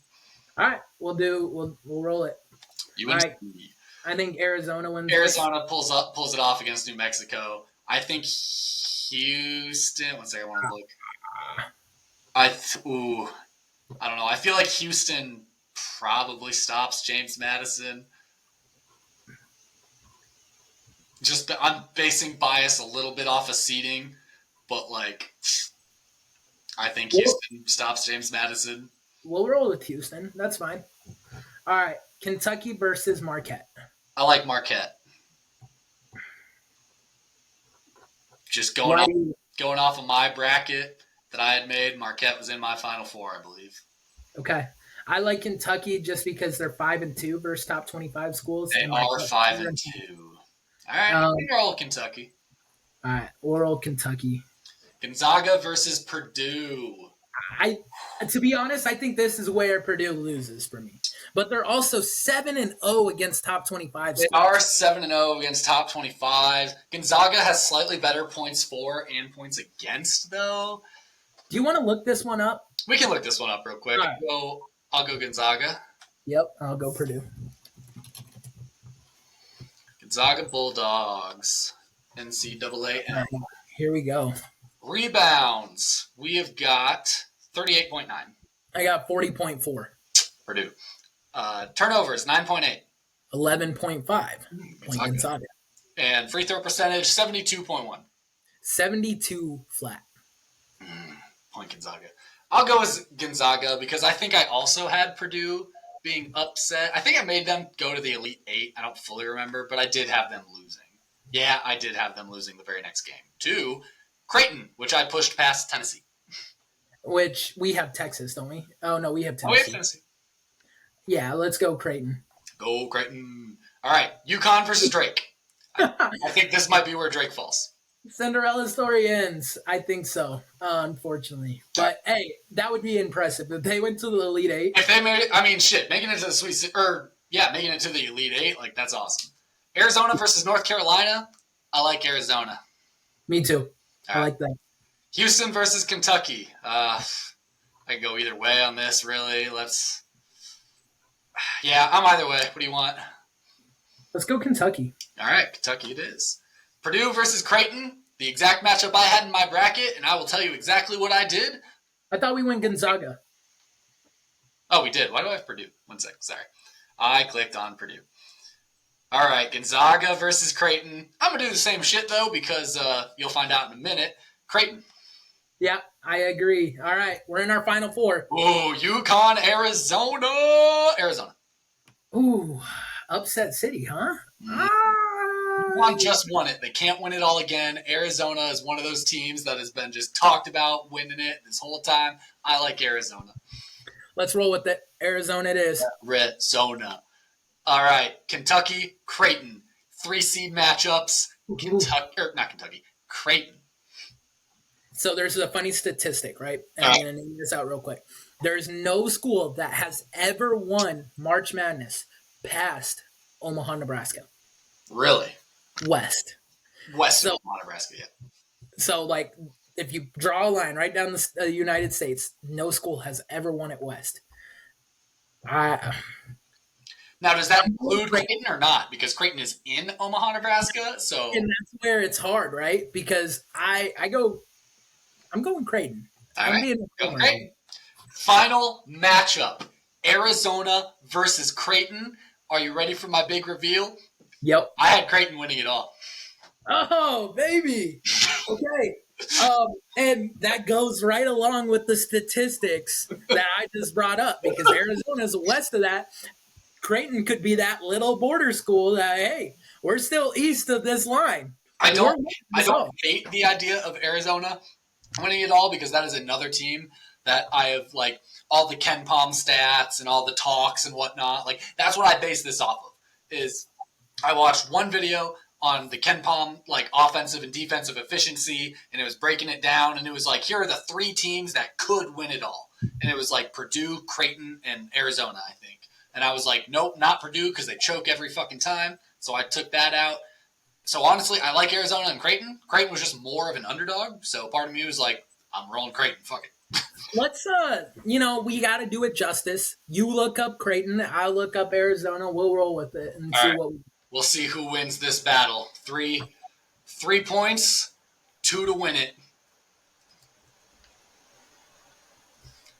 All right, we'll roll it. UNC. All right. I think Arizona wins. Arizona pulls it off against New Mexico. I think Houston. One second, I want to look. Ooh, I don't know. I feel like Houston probably stops James Madison. Just I'm basing bias a little bit off of seeding, but like I think We'll, Houston stops James Madison. we'll roll with Houston. That's fine. All right. Kentucky versus Marquette. I like Marquette. Just Why do you? going off of my bracket that I had made, Marquette was in my Final Four, I believe. Okay. I like Kentucky just because they're 5-2 versus top 25 schools, They and are Marquette. 5-2. All right, Um, we are all Kentucky. all right. Oral Kentucky. Gonzaga versus Purdue. I, to be honest, I think this is where Purdue loses for me. But they're also 7-0 against top 25 They are schools. 7-0 against top 25. Gonzaga has slightly better points for and points against, though. Do you want to look this one up? We can look this one up real quick. All right. I'll go Gonzaga. Yep, I'll go Purdue. Gonzaga Bulldogs. NCAA. All right, here we go. Rebounds. We have got 38.9. I got 40.4. Purdue. Turnovers, 9.8. 11.5. Point Gonzaga. And free throw percentage, 72.1. 72 flat. Point Gonzaga. I'll go with Gonzaga because I think I also had Purdue being upset. I think I made them go to the Elite Eight. I don't fully remember, but I did have them losing. Yeah, I did have them losing the very next game to Creighton, which I pushed past Tennessee. Which we have Texas, don't we? Oh, no, we have Oh, we have Tennessee. Tennessee. Yeah, let's go Creighton. Go Creighton. All right, UConn versus Drake. I think this might be where Drake falls. Cinderella story ends. I think so, unfortunately. But hey, that would be impressive if they went to the Elite Eight. If they made it, I mean, shit, making it to the Sweet making it to the Elite Eight, like that's awesome. Arizona versus North Carolina. I like Arizona. Me too. I like that. Houston versus Kentucky. I can go either way on this, really. Yeah, I'm either way. What do you want? Let's go Kentucky. All right, Kentucky it is. Purdue versus Creighton, the exact matchup I had in my bracket, and I will tell you exactly what I did. I thought we went Gonzaga. Oh, we did. Why do I have Purdue? 1 sec. Sorry. I clicked on Purdue. All right, Gonzaga versus Creighton. I'm going to do the same shit, though, because you'll find out in a minute. Creighton. Yeah, I agree. All right, we're in our Final Four. Oh, UConn, Arizona. Arizona. Ooh, upset city, huh? UConn just won it. They can't win it all again. Arizona is one of those teams that has been just talked about winning it this whole time. I like Arizona. Let's roll with it. Arizona it is. Arizona. All right, Kentucky, Creighton. 3 seed matchups. Creighton. So there's a funny statistic, right? And I'm going to name this out real quick. There's no school that has ever won March Madness past Omaha, Nebraska. Really? West of Omaha, Nebraska, yeah. So, like, if you draw a line right down the United States, no school has ever won at West. Now, does that include Creighton or not? Because Creighton is in Omaha, Nebraska, so... And that's where it's hard, right? Because I'm going Creighton. I'm being Creighton. Final matchup. Arizona versus Creighton. Are you ready for my big reveal? Yep. I had Creighton winning it all. Oh, baby. Okay. And that goes right along with the statistics that I just brought up because Arizona's west of that. Creighton could be that little border school that, hey, we're still east of this line. I don't hate the idea of Arizona winning it all because that is another team that I have, like, all the Ken Palm stats and all the talks and whatnot. Like, that's what I base this off of, is I watched one video on the Ken Palm, like, offensive and defensive efficiency, and it was breaking it down, and it was like, here are the 3 teams that could win it all. And it was like Purdue, Creighton, and Arizona, I think. And I was like, nope, not Purdue because they choke every fucking time. So I took that out. So honestly, I like Arizona and Creighton. Creighton was just more of an underdog. So part of me was like, I'm rolling Creighton. Fuck it. Let's, we got to do it justice. You look up Creighton. I look up Arizona. We'll roll with it and see what we'll see who wins this battle. 3 points, 2 to win it.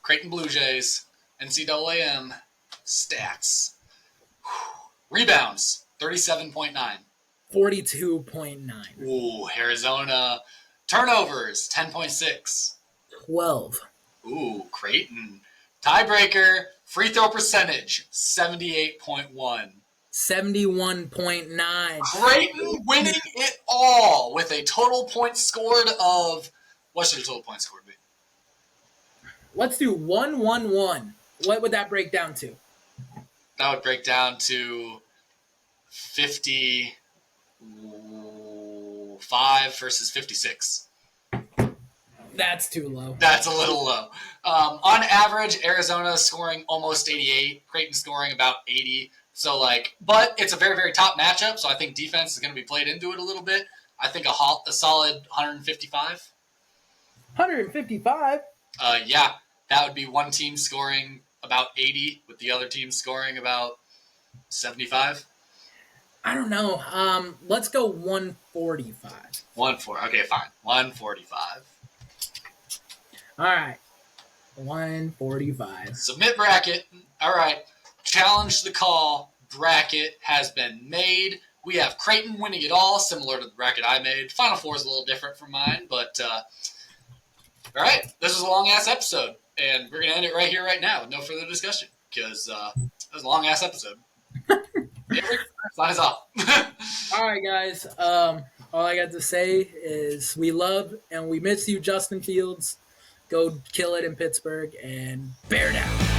Creighton Blue Jays, NCAAM stats. Rebounds, 37.9. 42.9. Ooh, Arizona. Turnovers, 10.6. 12. Ooh, Creighton. Tiebreaker, free throw percentage, 78.1. 71.9. Creighton winning it all with a total points scored of, what should a total points scored be? Let's do 1-1-1. What would that break down to? That would break down to 55 versus 56. That's too low. That's a little low. On average, Arizona is scoring almost 88. Creighton scoring about 80. So, but it's a very, very top matchup. So I think defense is going to be played into it a little bit. I think a solid 155. 155? Yeah, that would be one team scoring about 80 with the other team scoring about 75. I don't know. Let's go 145. 1-4. Okay, fine. 145. All right. 145. Submit bracket. All right. Challenge the call. Bracket has been made. We have Creighton winning it all, similar to the bracket I made. Final Four is a little different from mine, but all right. This was a long-ass episode, and we're going to end it right here, right now, with no further discussion, because it was a long-ass episode. Avery, sign us off. All right, guys. All I got to say is we love and we miss you, Justin Fields. Go kill it in Pittsburgh and bear down.